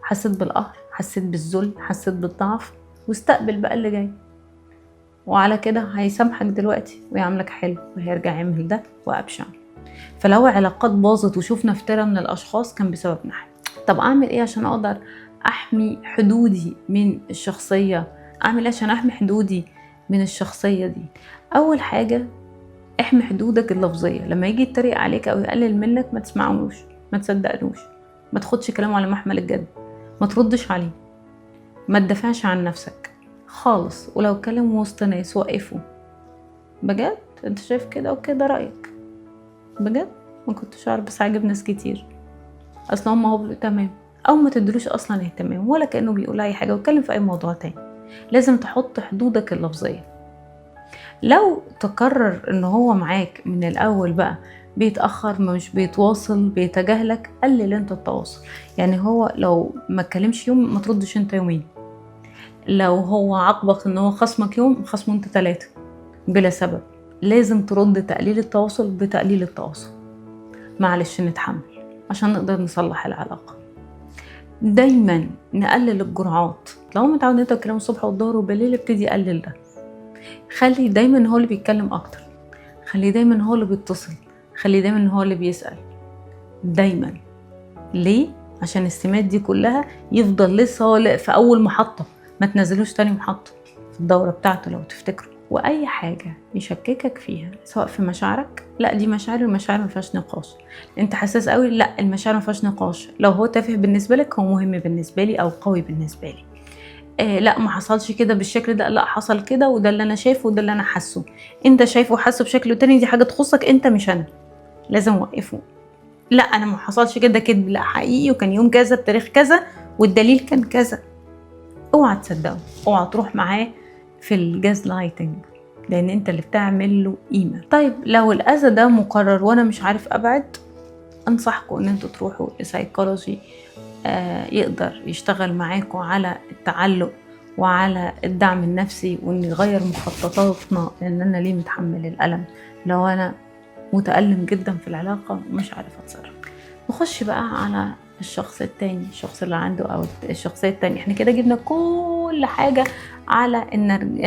حسيت بالقهر، حسيت بالذل، حسيت بالضعف، واستقبل بقى اللي جاي. وعلى كده هيسامحك دلوقتي ويعملك حلو وهيرجع يعمل ده وابشع. فلو علاقات باظت وشوفنا افتراء من الاشخاص كان بسببنا احنا. طب اعمل ايه عشان اقدر احمي حدودي من الشخصية؟ اعمل ايه عشان احمي حدودي من الشخصية دي؟ اول حاجة، احمي حدودك اللفظية. لما يجي يتريق عليك او يقلل منك ما تسمعوش، ما تصدقلوش، ما تاخدش كلامه على محمل الجد، ما تردش عليه، ما تدافعش عن نفسك خالص. ولو اتكلم وسط ناس وقفوا، بجد انت شايف كده وكده، رأيك بجد ما كنتش اعرف بس عاجب ناس كتير، اصلا هم هو تمام. او ما تدروش اصلا اهتمام ولا كأنه بيقول اي حاجة واتكلم في اي موضوع تاني. لازم تحط حدودك اللفظية. لو تقرر ان هو معاك من الاول بقى بيتأخر، مش بيتواصل، بيتجاهلك، قلل انت التواصل. يعني هو لو ما اتكلمش يوم ما تردش انت يومين. لو هو عاقبك ان هو خصمك يوم، خصمه انت 3 بلا سبب. لازم ترد تقليل التواصل بتقليل التواصل. معلش نتحمل عشان نقدر نصلح العلاقة. دايما نقلل الجرعات. لو متعود ان انت تتكلم الصبح والظهر وبالليل، ابتدي قلل ده. خلي دايما هو اللي بيتكلم اكتر، خلي دايما هو اللي بيتصل، خلي دايما هو اللي بيسأل دايما. ليه؟ عشان السمات دي كلها يفضل لسه هو في اول محطة، ما تنزلوش تاني محطة في الدورة بتاعته لو تفتكروا. واي حاجة يشككك فيها سواء في مشاعرك، لا دي مشاعر، المشاعر ما فيهاش نقاش. انت حساس قوي، لا المشاعر ما فيهاش نقاش. لو هو تافه بالنسبة لك، هو مهم بالنسبة لي او قوي بالنسبة لي. لا ما حصلش كده بالشكل ده، لا حصل كده وده اللي انا شايفه وده اللي انا حاسه. انت شايفه وحاسه بشكل تاني، دي حاجة تخصك انت مش انا. لازم اوقفه. لا انا ما حصلش كده كده، لا حقيقي وكان يوم كذا بتاريخ كذا والدليل كان كذا. اوعى تصدقه، اوعى تروح معاه في الجاز لايتنج، لان انت اللي بتعمل له قيمة. طيب لو الاذى ده مقرر وانا مش عارف ابعد، انصحكم ان انتوا تروحوا لسايكولوجي يقدر يشتغل معاكم على التعلق وعلى الدعم النفسي، وان يغير مخططاتنا. لان انا ليه متحمل الالم لو انا متألم جدا في العلاقة ومش عارفة اتصرف؟ نخش بقى على الشخص التاني، الشخص اللي عنده او الشخصية التانية. احنا كده جبنا كل حاجة على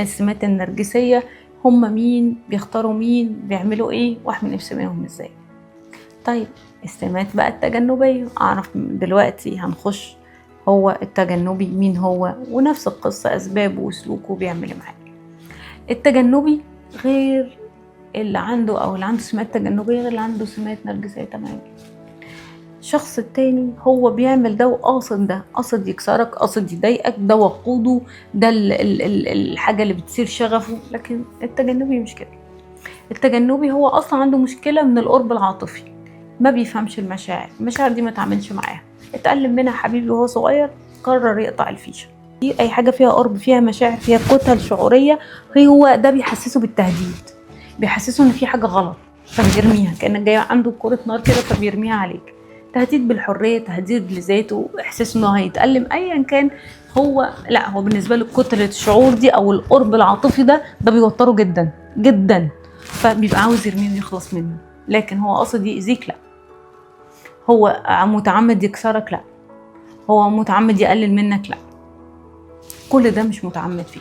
السمات النرجسية، هم مين، بيختاروا مين، بيعملوا ايه، واحمي نفسي منهم ازاي. طيب السمات بقى التجنبية، اعرف دلوقتي هنخش هو التجنبي مين هو، ونفس القصة اسبابه وسلوكه بيعمل معاه. التجنبي غير اللي عنده او اللي عنده سمات تجنبية غير اللي عنده سمات نرجسية تماما. الشخص التاني هو بيعمل ده وقاصد ده، قاصد يكسرك، قاصد يضايقك، ده وقوده، ده الحاجة اللي بتصير شغفه. لكن التجنبي مش كده. التجنبي هو اصلا عنده مشكلة من القرب العاطفي، ما بيفهمش المشاعر دي ما تعملش معاها، اتألم منها حبيبي وهو صغير، قرر يقطع الفيشة. اي حاجة فيها قرب، فيها مشاعر، فيها كتل شعورية، هو ده بيحسسه بالتهديد، بيحسسه ان في حاجة غلط، فبيرميها كأنك جاي عنده كرة نار كده فبيرميها عليك. تهديد بالحرية، تهديد لذاته، احساس انه هيتألم ايا كان. هو لا، هو بالنسبة له كتلة الشعور دي او القرب العاطفي ده بيوتره جدا جدا، فبيبقى عاوز يرميه ويخلص منه. لكن هو قصد يأذيك؟ لا. هو متعمد يكسرك؟ لا. هو متعمد يقلل منك؟ لا. كل ده مش متعمد فيه.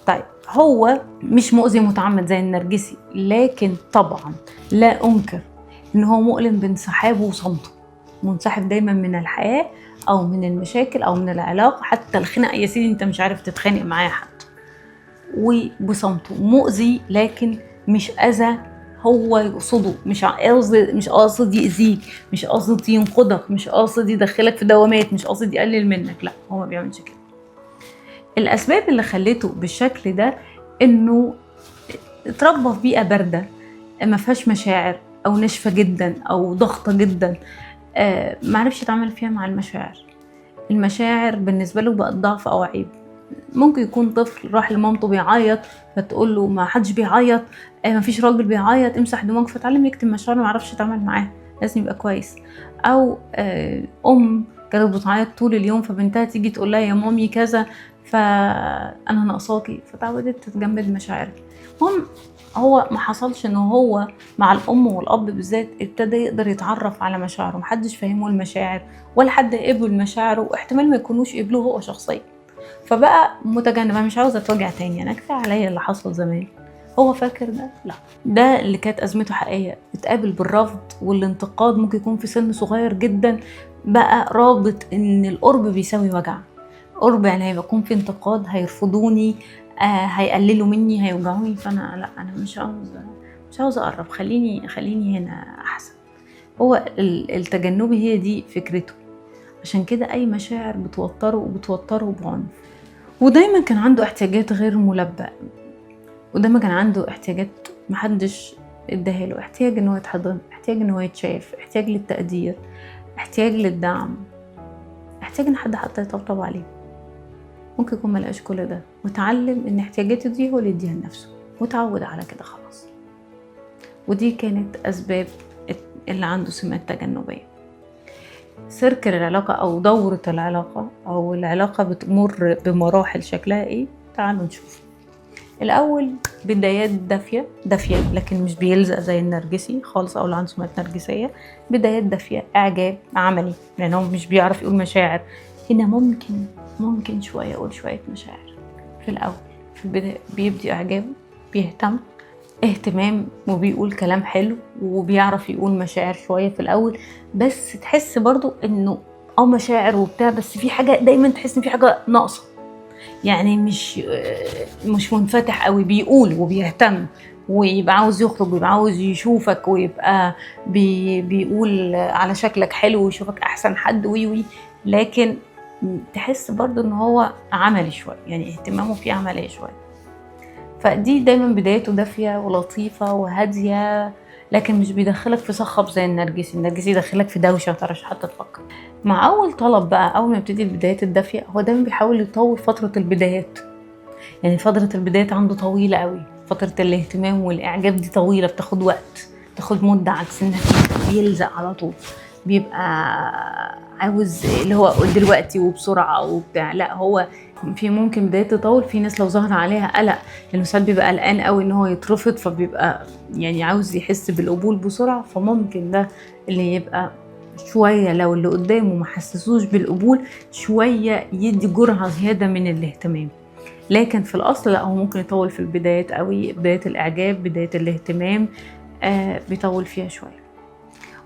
طيب هو مش مؤذي متعمد زي النرجسي، لكن طبعا لا انكر ان هو مؤلم بانسحابه وصمته، منسحب دايما من الحياة او من المشاكل او من العلاقة، حتى الخناقة يا سيدي انت مش عارف تتخانق معاه حتى، وبصمته مؤذي، لكن مش اذى هو يقصده، مش قاصد يأذيك، مش قاصد ينقضك، مش قاصد يدخلك في دوامات، مش قاصد يقلل منك، لا هو ما بيعملش كده. الاسباب اللي خلته بالشكل ده انه اتربى في بيئه بارده ما فيهاش مشاعر، او ناشفه جدا، او ضغطه جدا، ما عرفش يتعامل فيها مع المشاعر بالنسبه له بقت ضعف او عيب. ممكن يكون طفل راح لمامته بيعيط فتقول له ما حدش بيعيط، ما فيش راجل بيعيط، امسح دماغك، فتعلم يكتم مشاعره، ما عرفش يتعامل معاها، لازم يبقى كويس. او ام كانت بتعيط طول اليوم فبنتها تيجي تقول لها يا مامي كذا، فانا ناقصاكي، فتعودت تتجمد مشاعرها. المهم هو ما حصلش انه هو مع الام والاب بالذات ابتدى يقدر يتعرف على مشاعره، محدش فهمه المشاعر ولا حد قبل مشاعره، واحتمال ما يكونوش قبلوه هو شخصيا، فبقى متجنب. انا مش عاوزه اتوجع تاني، انا كفايه عليا اللي حصل زمان. هو فاكر ده؟ لا، ده اللي كانت ازمته حقيقيه، اتقابل بالرفض والانتقاد، ممكن يكون في سن صغير جدا بقى رابط ان القرب بيساوي وجع. قرب يعني هيكون في انتقاد، هيرفضوني، هيقللوا مني، هيوجعوني، فانا لا، انا مش عاوزه اقرب، خليني هنا احسن. هو التجنبي هي دي فكرته. عشان كده اي مشاعر بتوتره بعنف. ودايما كان عنده احتياجات غير ملبى، ودايما كان عنده احتياجات محدش اداها له، احتياج ان هو يتحضن، احتياج ان هو يتشاف، احتياج للتقدير، احتياج للدعم، احتياج ان حد حتى يطبطب عليه. ممكن يكون ملقاش كل ده، وتعلم ان احتياجاته دي هو اللي يديها لنفسه، وتعود على كده خلاص. ودي كانت اسباب اللي عنده سمات تجنبيه. سيركل العلاقة أو دورة العلاقة أو العلاقة بتمر بمراحل، شكلها إيه؟ تعالوا نشوف. الأول بدايات دافية لكن مش بيلزق زي النرجسي خالص أو اللي عنده سمات نرجسية. بدايات دافية، إعجاب عملي، لأنه مش بيعرف يقول مشاعر. هنا ممكن شوية يقول شوية مشاعر في الأول، في البداية بيبدي إعجابه، بيهتم اهتمام، وبيقول كلام حلو، وبيعرف يقول مشاعر شوية في الأول، بس تحس برضو إنه مشاعر وبتاع، بس في حاجة دايما تحس إن في حاجة ناقصة، يعني مش منفتح قوي، بيقول وبيهتم ويبقى عاوز يخرج ويبقى عاوز يشوفك ويبقى بيقول على شكلك حلو ويشوفك أحسن حد وي، لكن تحس برضو إن هو عملي شوية، يعني اهتمامه فيه عملية شوية. فدي دايما بدايته دافية ولطيفة وهادية، لكن مش بيدخلك في صخب زي النرجسي يدخلك في دوشة متعرفش حتى تفكر. مع أول طلب بقى، أول ما يبتدي البدايات الدافية، هو دايما بيحاول يطول فترة البدايات، يعني فترة البدايات عنده طويلة قوي، فترة الاهتمام والإعجاب دي طويلة، بتاخد وقت، بتاخد مدة، عكس النتيجة بيلزق على طول، بيبقى عاوز اللي هو دلوقتي وبسرعة وبتاع. لا، هو في ممكن بداية تطول، في ناس لو ظهر عليها قلق، لأنه ساعات بيبقى قلقان قوي إن هو يترفض، فبيبقى يعني عاوز يحس بالقبول بسرعة، فممكن ده اللي يبقى شوية لو اللي قدامه ما حسسوش بالقبول شوية يدي جرعة زيادة من الاهتمام. لكن في الأصل لا، هو ممكن يطول في البدايات قوي، بداية الإعجاب، بداية الاهتمام، بيطول فيها شوية.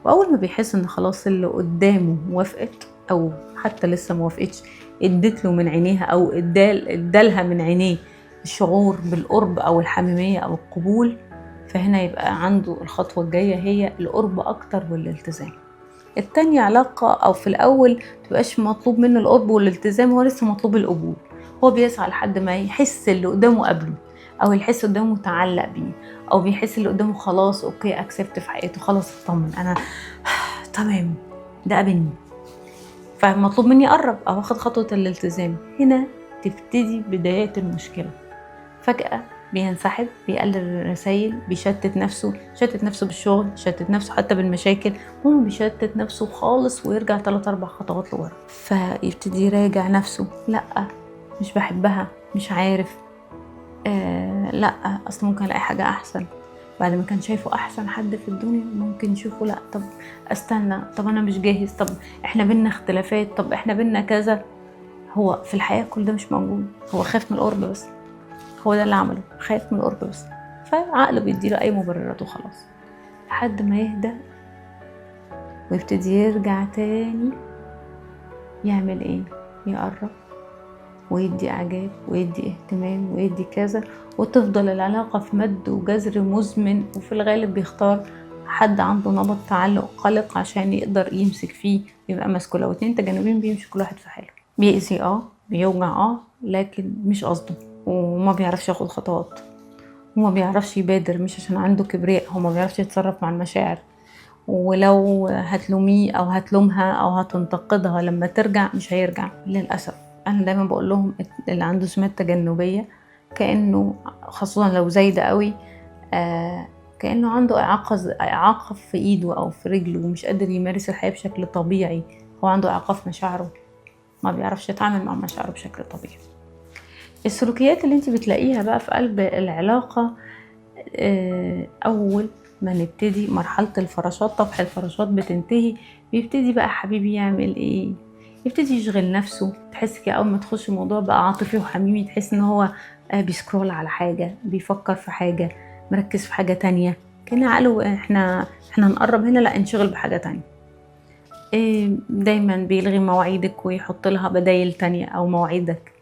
وأول ما بيحس إن خلاص اللي قدامه وافقت أو حتى لسه موافقتش، ادت له من عينيها أو ادالها من عينيه الشعور بالقرب أو الحميمية أو القبول، فهنا يبقى عنده الخطوة الجاية هي القرب أكتر والالتزام. التانية علاقة أو في الأول متبقاش مطلوب منه القرب والالتزام، هو لسه مطلوب القبول، هو بيسعى لحد ما يحس اللي قدامه قبله، أو يحس قدامه متعلق بيه، أو بيحس اللي قدامه خلاص أوكي أكسبت في حياته، خلاص اطمن أنا تمام ده قابلني، فمطلوب مني أقرب أو أخد خطوة الالتزام. هنا تبتدي بدايات المشكلة. فجأة بينسحب، بيقلل الرسايل، بيشتت نفسه بالشغل، شتت نفسه حتى بالمشاكل، هو بيشتت نفسه خالص ويرجع 3-4 خطوات لورا. فيبتدي يراجع نفسه، لأ مش بحبها، مش عارف، لأ أصل ممكن ألاقي حاجة أحسن. بعد ما كان شايفه أحسن حد في الدنيا ممكن يشوفه لأ، طب أستنى، طب أنا مش جاهز، طب إحنا بينا اختلافات، طب إحنا بينا كذا. هو في الحياة كل ده مش موجود، هو خاف من القرب بس، هو ده اللي عمله، خايف من القرب بس، فعقله بيديله اي مبررات وخلاص، لحد ما يهدى ويبتدي يرجع تاني. يعمل ايه؟ يقرب ويدي اعجاب ويدي اهتمام ويدي كذا، وتفضل العلاقة في مد وجزر مزمن. وفي الغالب بيختار حد عنده نمط تعلق قلق عشان يقدر يمسك فيه، يبقى ماسكه. لو 2 تجانبين بيمشي كل واحد في حاله، بيأذي بيوجع لكن مش قصده، وما بيعرفش ياخد خطوات، وما بيعرفش يبادر، مش عشان عنده كبرياء، هو ما بيعرفش يتصرف مع المشاعر. ولو هتلوميه او هتلومها او هتنتقدها لما ترجع مش هيرجع للأسف. انا دايما بقول لهم اللي عنده سمات تجنبية كأنه، خاصة لو زايدة قوي، كأنه عنده إعاقة في ايده او في رجله ومش قادر يمارس الحياة بشكل طبيعي. هو عنده إعاقة في مشاعره، ما بيعرفش يتعامل مع مشاعره بشكل طبيعي. السلوكيات اللي انت بتلاقيها بقى في قلب العلاقة، أول ما نبتدي مرحلة الفراشات، طفح الفراشات بتنتهي، بيبتدي بقى حبيبي يعمل ايه؟ يبتدي يشغل نفسه. تحس كده أول ما تخش الموضوع بقى عاطفي وحميمي، تحس ان هو بيسكرول على حاجة، بيفكر في حاجة، مركز في حاجة تانية، كان عقله احنا نقرب هنا، لا انشغل بحاجة تانية. دايما بيلغي مواعيدك ويحط لها بدايل تانية، أو مواعيدك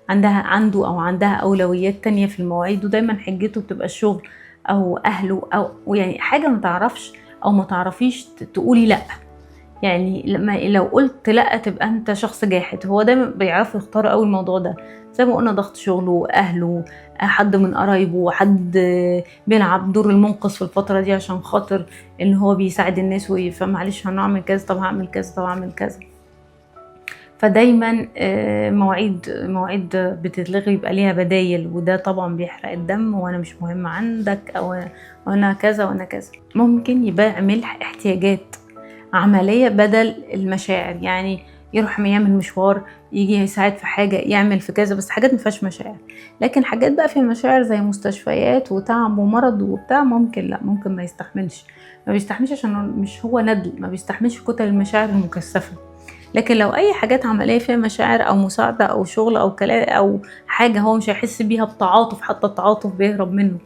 عنده أو عندها أولويات تانية في المواعيد، ودايما حجته بتبقى الشغل أو أهله، أو يعني حاجة ما تعرفش أو ما تعرفيش تقولي لأ. يعني لو قلت لأ تبقى أنت شخص جاحد. هو دايما بيعرفوا يختاروا أوي الموضوع ده، زي ما قلنا ضغط شغله، أهله، حد من قرايبه، حد بيلعب دور المنقذ في الفترة دي عشان خاطر إن هو بيساعد الناس، فمعلش هنعمل كذا، طب هعمل كذا، طب هعمل كذا. فدايما مواعيد بتتلغي، يبقى ليها بدايل، وده طبعا بيحرق الدم، وانا مش مهم عندك، او انا كذا وانا كذا. ممكن يبقى ملح احتياجات عملية بدل المشاعر، يعني يروح يعمل مشوار، يجي يساعد في حاجة، يعمل في كذا، بس حاجات مفيهاش مشاعر. لكن حاجات بقى فيها مشاعر زي مستشفيات وتعب ومرض وبتاع، ممكن ما يستحملش، ما بيستحملش عشان مش هو ندل، ما بيستحملش كتل المشاعر المكثفة. لكن لو اي حاجات عمليه فيها مشاعر او مساعده او شغل او كلام او حاجه هو مش هيحس بيها بتعاطف، حتى التعاطف بيهرب منه،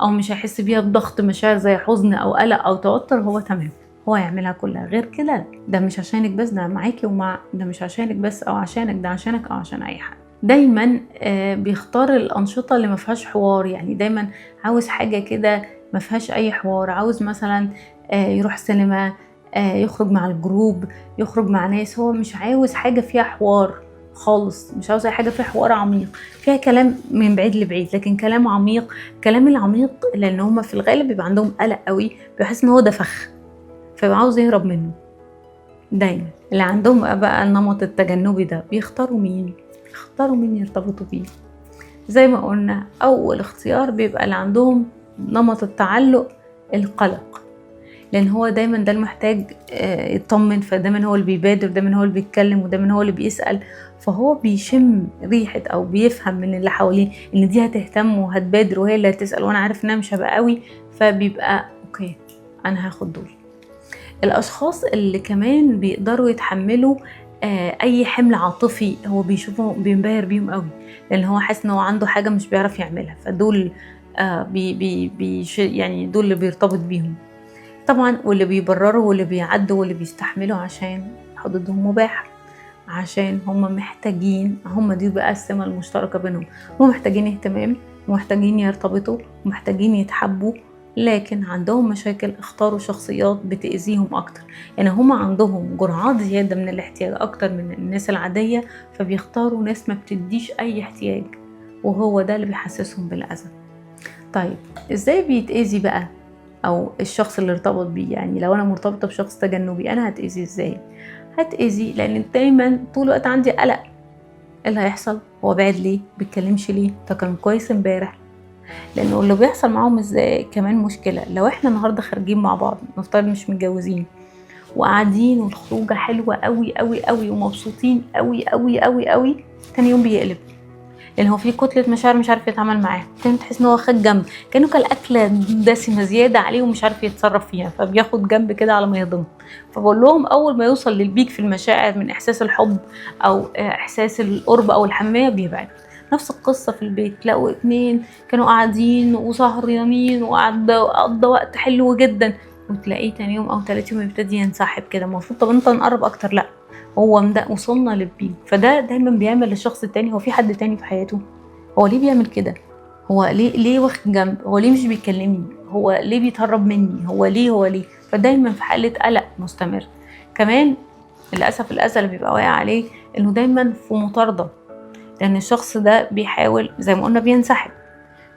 او مش هيحس بيها بضغط مشاعر زي حزن او قلق او توتر، هو تمام، هو يعملها كلها. غير كده ده مش عشانك بس، ده معاكي ومع ده، مش عشانك بس او عشانك، ده عشانك او عشان اي حد. دايما بيختار الانشطه اللي ما فيهاش حوار، يعني دايما عاوز حاجه كده ما فيهاش اي حوار. عاوز مثلا يروح سينما، يخرج مع الجروب، يخرج مع ناس، هو مش عاوز حاجة فيها حوار خالص، مش عاوز اي حاجة فيها حوار عميق، فيها كلام من بعيد لبعيد، لكن كلام عميق. كلام العميق لان هما في الغالب بيبقى عندهم قلق قوي، بيحس ان هو ده فخ، فيبقى عاوز يهرب منه. دايما اللي عندهم بقى النمط التجنبي ده بيختاروا مين يرتبطوا بيه. زي ما قلنا اول اختيار بيبقى اللي عندهم نمط التعلق القلق، لان هو دايما ده المحتاج يطمن، فدايما هو اللي بيبادر، دايما هو اللي بيتكلم، ودايما هو اللي بيسأل، فهو بيشم ريحة او بيفهم من اللي حواليه ان دي هتهتم وهتبادر وهي اللي هتسأل، وانا عارف انها مش هبقى قوي، فبيبقى اوكي انا هاخد دول. الاشخاص اللي كمان بيقدروا يتحملوا اي حمل عاطفي هو بيشوفه بينبهر بيهم قوي، لان هو حاسس ان هو عنده حاجة مش بيعرف يعملها، فدول يعني دول اللي بيرتبط بيهم طبعا، واللي بيبرروا واللي بيعدوا واللي بيستحملوا عشان حدودهم مباحة، عشان هم محتاجين، هم دي بقى السمة المشتركة بينهم، هم محتاجين اهتمام، ومحتاجين يرتبطوا، ومحتاجين يتحبوا، لكن عندهم مشاكل، اختاروا شخصيات بتأذيهم أكتر. يعني هما عندهم جرعات زيادة من الاحتياج أكتر من الناس العادية، فبيختاروا ناس ما بتديش أي احتياج، وهو ده اللي بيحسسهم بالأذى. طيب إزاي بيتأذي بقى؟ أو الشخص اللي ارتبط بيه، يعني لو أنا مرتبطة بشخص تجنبي أنا هتأذي إزاي؟ هتأذي لأن دايما طول الوقت عندي قلق. إيه اللي هيحصل؟ هو بعد ليه؟ بيتكلمش ليه؟ ده كان كويس امبارح. لانه اللي بيحصل معاهم ازاي كمان مشكله. لو احنا النهارده خارجين مع بعض، نفترض مش متجوزين وقاعدين والخروجه حلوه قوي قوي قوي ومبسوطين قوي قوي قوي قوي، تاني يوم بيقلب لان هو في كتله مشاعر مش عارف يتعامل معاها. تاني تحس ان هو خد جنب، كانه كان اكله دسمه زياده عليه ومش عارف يتصرف فيها، فبياخد جنب كده على ما يهضم. فبقول لهم اول ما يوصل للبيك في المشاعر من احساس الحب او احساس القرب او الحميميه بيبعد. نفس القصه في البيت، تلاقوا اتنين كانوا قاعدين وسهرانين وقضى وقت حلو جدا، وتلاقيه تاني يوم او تالت يوم يبتدي ينسحب كده. المفروض طب انت نقرب اكتر، لا هو وصلنا للبيك. فده دايما بيعمل للشخص التاني، هو في حد تاني في حياته؟ هو ليه بيعمل كده؟ هو ليه واخد جنب؟ هو ليه مش بيكلمني؟ هو ليه بيتهرب مني؟ هو ليه؟ فدايما في حالة قلق مستمر. كمان للأسف الأذى اللي بيبقى واقع عليه إنه دايما في مطاردة، لأن الشخص ده بيحاول زي ما قلنا بينسحب.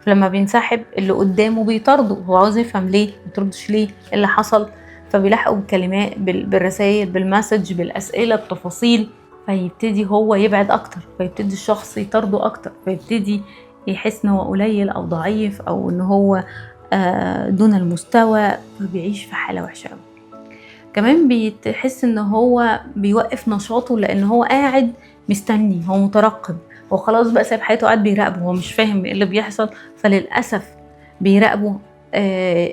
فلما بينسحب اللي قدامه بيطارده، هو عاوز يفهم ليه متردش، ليه إيه اللي حصل. فبيلاحقوا بالكلمات، بالرسائل، بالمسج، بالأسئلة، بتفاصيل، فيبتدي هو يبعد أكتر، فيبتدي الشخص يطارده أكتر، فيبتدي يحس إن هو قليل أو ضعيف أو إن هو دون المستوى، فبيعيش في حالة وحشة أوي. كمان بيتحس إن هو بيوقف نشاطه لأن هو قاعد مستني، هو مترقب، هو خلاص بقى سايب حياته قاعد بيراقبه، هو مش فاهم ايه اللي بيحصل. فللأسف بيراقبه،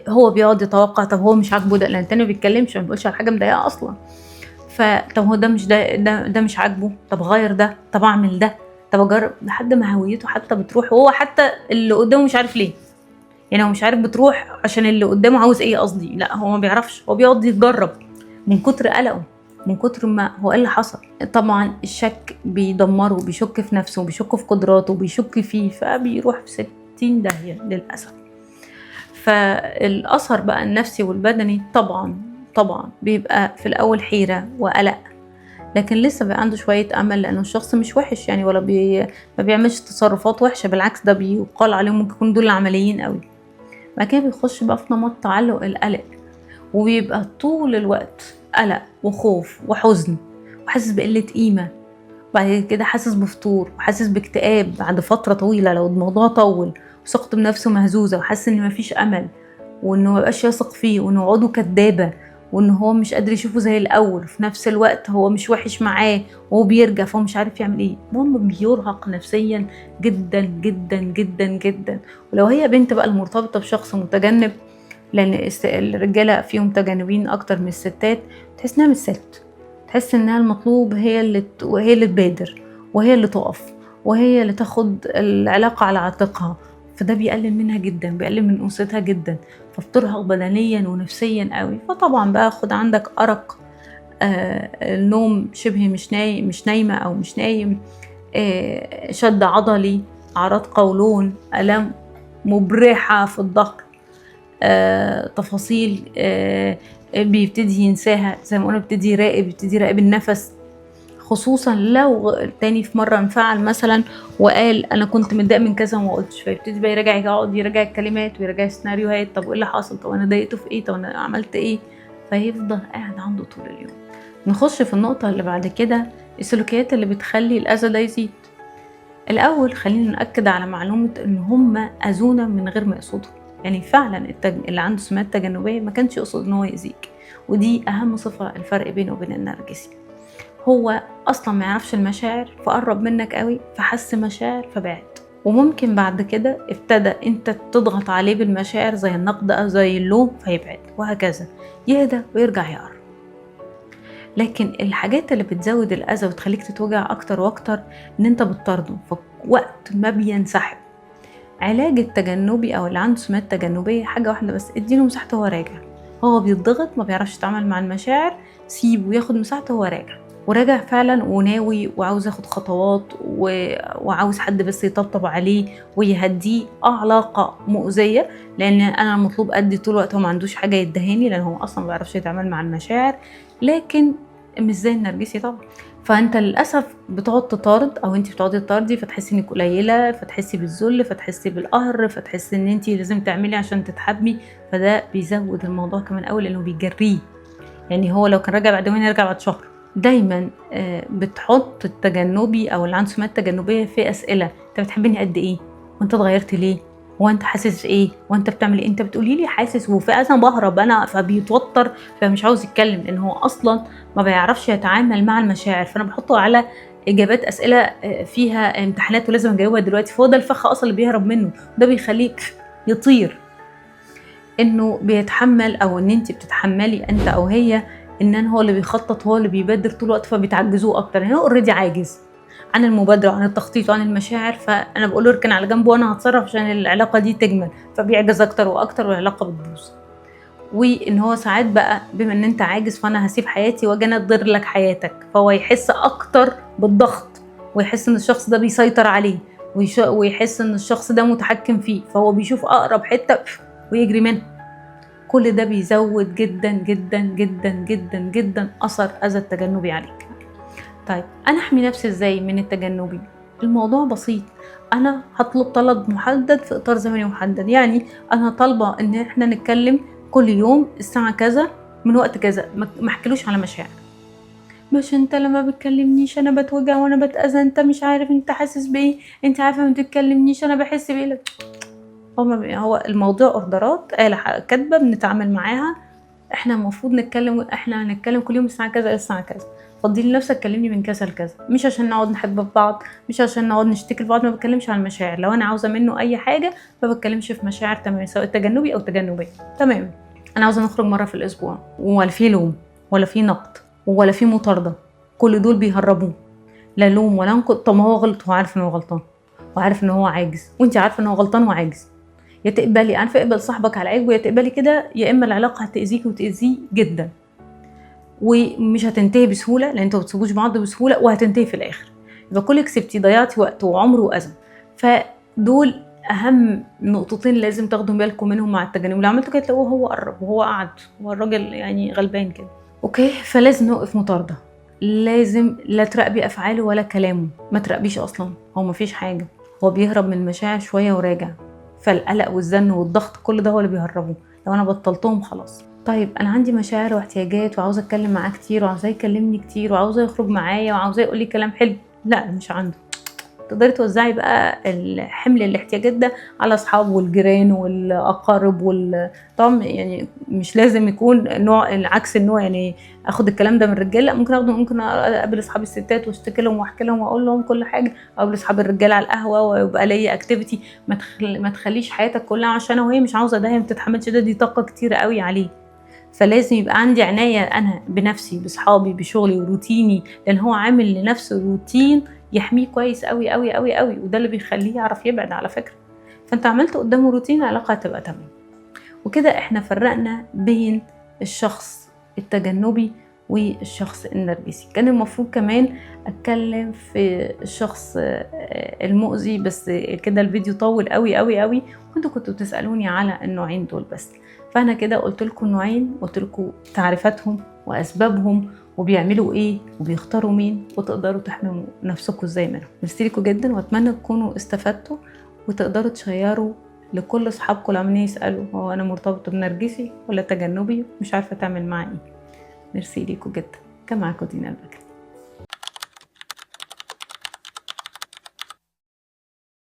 هو بيقعد يتوقع طب هو مش عاجبه ده، لان التاني ما بيتكلمش، ما بيقولش على حاجه مضايقاه اصلا. فطب هو ده مش ده مش عاجبه، طب غير ده، طب اعمل ده، طب اجرب، لحد ما هويته حتى بتروح، وهو حتى اللي قدامه مش عارف ليه. يعني هو مش عارف بتروح عشان اللي قدامه عاوز ايه، قصدي لا هو ما بيعرفش، هو بيقعد يتجرب من كتر قلقه، من كتر ما هو ايه اللي حصل. طبعا الشك بيدمره، بيشك في نفسه، بيشك في قدراته، بيشك فيه، فبيروح في 60 داهية للأسف. فالأثر بقى النفسي والبدني طبعا بيبقى في الأول حيرة وقلق، لكن لسه بقى عنده شوية أمل، لأنه الشخص مش وحش يعني، ولا ما بيعملش تصرفات وحشة، بالعكس ده بيقال عليهم ممكن يكونوا دول عمليين قوي. بعد كده بيخش بقى في نمط تعلق القلق، وبيبقى طول الوقت قلق وخوف وحزن وحاسس بقلة قيمة. بعد كده حاسس بفتور وحاسس باكتئاب بعد فترة طويلة لو الموضوع طول، وثقته بنفسه مهزوزة، وحاسس ان مفيش امل، وانه مبقاش يثق فيه، وانه وعوده كدابة، وان هو مش قادر يشوفه زي الاول. في نفس الوقت هو مش وحش معاه وهو بيرجع، فهو مش عارف يعمل ايه. المهم بيرهق نفسيا جدا جدا جدا جدا. ولو هي بنت بقى المرتبطة بشخص متجنب، لان الرجالة فيهم تجنبين اكتر من الستات، تحس انها مش ست، تحس انها المطلوب هي اللي تبادر، وهي اللي تقف، وهي اللي تاخد العلاقة على عاتقها. فده بيقلل منها جدا، بيقلل من انوثتها جدا، فبترهق بدنيا ونفسيا قوي. فطبعا بقى خد عندك ارق، النوم شبه مش نايمة او مش نايم، شد عضلي، اعراض قولون، الام مبرحة في الظهر، تفاصيل بيبتدي ينساها، زي ما قلنا بيبتدي يراقب النفس، خصوصا لو تاني في مرة انفعل مثلا وقال انا كنت متضايق من كذا وما قلتش، فيبتدي بقى يقعد يراجع الكلمات ويراجع السيناريوهات، طب ايه اللي حصل، طب انا ضايقته في ايه، طب انا عملت ايه، فيفضل قاعد عنده طول اليوم. نخش في النقطة اللي بعد كده، السلوكيات اللي بتخلي الأذى ده يزيد. الأول خلينا نأكد على معلومة إن هم أذونا من غير ما يقصدوا. يعني فعلا اللي عنده سمات تجنبية ما كانش يقصد إن هو يأذيك، ودي أهم صفة الفرق بينه وبين النرجسي. هو أصلا ما يعرفش المشاعر، فقرب منك قوي، فحس مشاعر فبعد، وممكن بعد كده ابتدى انت تضغط عليه بالمشاعر زي النقد أو زي اللوم فيبعد، وهكذا يهدى ويرجع يقرب. لكن الحاجات اللي بتزود الأذى وتخليك تتوجع أكتر وأكتر إن أنت بتطارده فوقت ما بينسحب. علاج التجنبي أو اللي عنده سمات تجنبية حاجة واحدة بس، اديله مساحته وهو راجع. هو بيتضغط ما بيعرفش يتعامل مع المشاعر، سيبه ياخد مساحته وهو راجع، وراجع فعلا وناوي وعاوز اخد خطوات وعاوز حد بس يطبطب عليه ويهديه، علاقة مؤذية، لان انا المطلوب ادي طول الوقت، هو ما عندوش حاجة يدهاني لان هو اصلا ما بيعرفش يتعامل مع المشاعر، لكن مش زي النرجسي طبعا. فانت للاسف بتقعد تطارد، او انت بتقعدي تطاردي، فتحسي انك قليله، فتحسي بالذل، فتحسي بالقهر، فتحسي ان انت لازم تعملي عشان تتحبي، فده بيزود الموضوع كمان قوي لانه بيجريه. يعني هو لو كان راجع بعد يومين يرجع بعد شهر. دايما بتحط التجنبي او اللي عنده سمات تجنبيه في اسئله: انت بتحبني قد ايه؟ وانت اتغيرت ليه؟ وانت حاسس ايه؟ وانت بتعمل ايه؟ انت بتقولي لي حاسس، وفعلا بهرب انا، فبيتوتر، فمش عاوز يتكلم لان هو اصلا ما بيعرفش يتعامل مع المشاعر. فانا بحطه على اجابات اسئله فيها امتحانات ولازم اجاوبها دلوقتي، فهو ده الفخ اصلا اللي بيهرب منه، ده بيخليك يطير. انه بيتحمل، او ان انت بتتحملي انت او هي، ان هو اللي بيخطط، هو اللي بيبادر طول الوقت، فبتعجزوه اكتر. يعني هو اوريدي عاجز عن المبادره وعن التخطيط وعن المشاعر، فانا بقول له اركن على جنب وانا هتصرف عشان العلاقه دي تجمل، فبيعجز اكتر واكتر والعلاقه بتبوظ. وان هو ساعات بقى بما ان انت عاجز فانا هسيب حياتي واجي انضر لك حياتك، فهو يحس اكتر بالضغط، ويحس ان الشخص ده بيسيطر عليه، ويحس ان الشخص ده متحكم فيه، فهو بيشوف اقرب حته ويجري منها. كل ده بيزود جدا جدا جدا جدا جدا اثر اذى التجنبي عليك. طيب انا احمي نفسي ازاي من التجنبي؟ الموضوع بسيط، انا هطلب طلب محدد في اطار زمني محدد. يعني انا طالبه ان احنا نتكلم كل يوم الساعه كذا من وقت كذا، ما احكيلوش على مشاعر. مش انت لما بتكلمنيش انا بتوجع وانا بتاذى، انت مش عارف انت حاسس بايه، انت عارفه ما بتتكلمنيش انا بحس بايه. هو الموضوع اوردرات آلة كاتبه بنتعامل معاها. احنا المفروض نتكلم، احنا هنتكلم كل يوم الساعه كذا الساعه كذا، فضي لنفسك كلمني من كذا لكذا، مش عشان نقعد نحب في بعض، مش عشان نقعد نشتكي لبعض. ما بتكلمش عن المشاعر، لو انا عاوزه منه اي حاجه ما بتكلمش في مشاعر، تمام، سواء تجنبي او تجنبيه. تمام، انا عاوزه نخرج مره في الاسبوع، ولا في لوم ولا في نقد ولا في مطارده، كل دول بيهربوه، لا لوم ولا نقد. طب ما هو غلط، هو عارف ان هو غلطان وعارف ان هو عاجز، وانت عارفه ان هو غلطان وعاجز. يا تقبلي، عارفه، اقبل صاحبك على عيبه، يا تقبلي كده، يا اما العلاقه هتاذيكي وتاذيه جدا، ومش هتنتهي بسهوله لان انتوا ما بتسيبوش بعض بسهوله، وهتنتهي في الاخر يبقى كلك كسبتي، ضيعتي وقت وعمر واذى. فدول اهم نقطتين لازم تاخدوا بالكم منهم مع التجنب. لو عملتوا كده تلاقوه هو قرب وهو قعد، هو الراجل يعني غلبان كده. اوكي، فلازم نوقف مطارده، لازم لا تراقبي افعاله ولا كلامه، ما تراقبيش اصلا، هو ما فيش حاجه، هو بيهرب من المشاعر شويه وراجع، فالقلق والزن والضغط كل ده هو اللي بيهربه. لو انا بطلتهم خلاص. طيب انا عندي مشاعر واحتياجات وعاوزه اتكلم معاه كتير، وعاوزاه يكلمني كتير، وعاوزاه يخرج معايا، وعاوزاه يقول لي كلام حلو، لا مش عنده. تقدري توزعي بقى الحمل الاحتياجات ده على اصحاب والجيران والاقارب طبعا يعني مش لازم يكون نوع عكس النوع. يعني اخد الكلام ده من الرجاله، لا، ممكن اخده، ممكن اقابل اصحاب الستات واشتكي لهم واحكي لهم واقول لهم كل حاجه، اقابل اصحاب الرجاله على القهوه ويبقى ليا اكتيفيتي. ما تخليش حياتك كلها عشان وهي مش عاوزه ده، هي ما بتتحملش ده، دي طاقه كتير قوي عليه. فلازم يبقى عندي عناية أنا بنفسي، بصحابي، بشغلي وروتيني، لأن هو عامل لنفسه روتين يحميه كويس قوي قوي قوي قوي، وده اللي بيخليه يعرف يبعد على فكرة. فأنت عملت قدامه روتين، العلاقة هتبقى تمام. وكده احنا فرقنا بين الشخص التجنبي والشخص النرجسي. كان المفروض كمان اتكلم في الشخص المؤذي، بس كده الفيديو طول قوي قوي قوي، وانتوا كنتوا بتسألوني على النوعين دول بس. فانا كده قلت لكم نوعين، قلت لكم تعريفاتهم واسبابهم وبيعملوا ايه وبيختاروا مين، وتقدروا تحموا نفسكم ازاي منهم. ميرسي لكم جدا، واتمنى تكونوا استفدتوا وتقدروا تشيروا لكل اصحابكم اللي عمالين يسالوا هو انا مرتبطه بنرجسي ولا تجنبي، مش عارفه تعمل معاه ايه. ميرسي ليكم جدا، كان معاكم دينا البكري.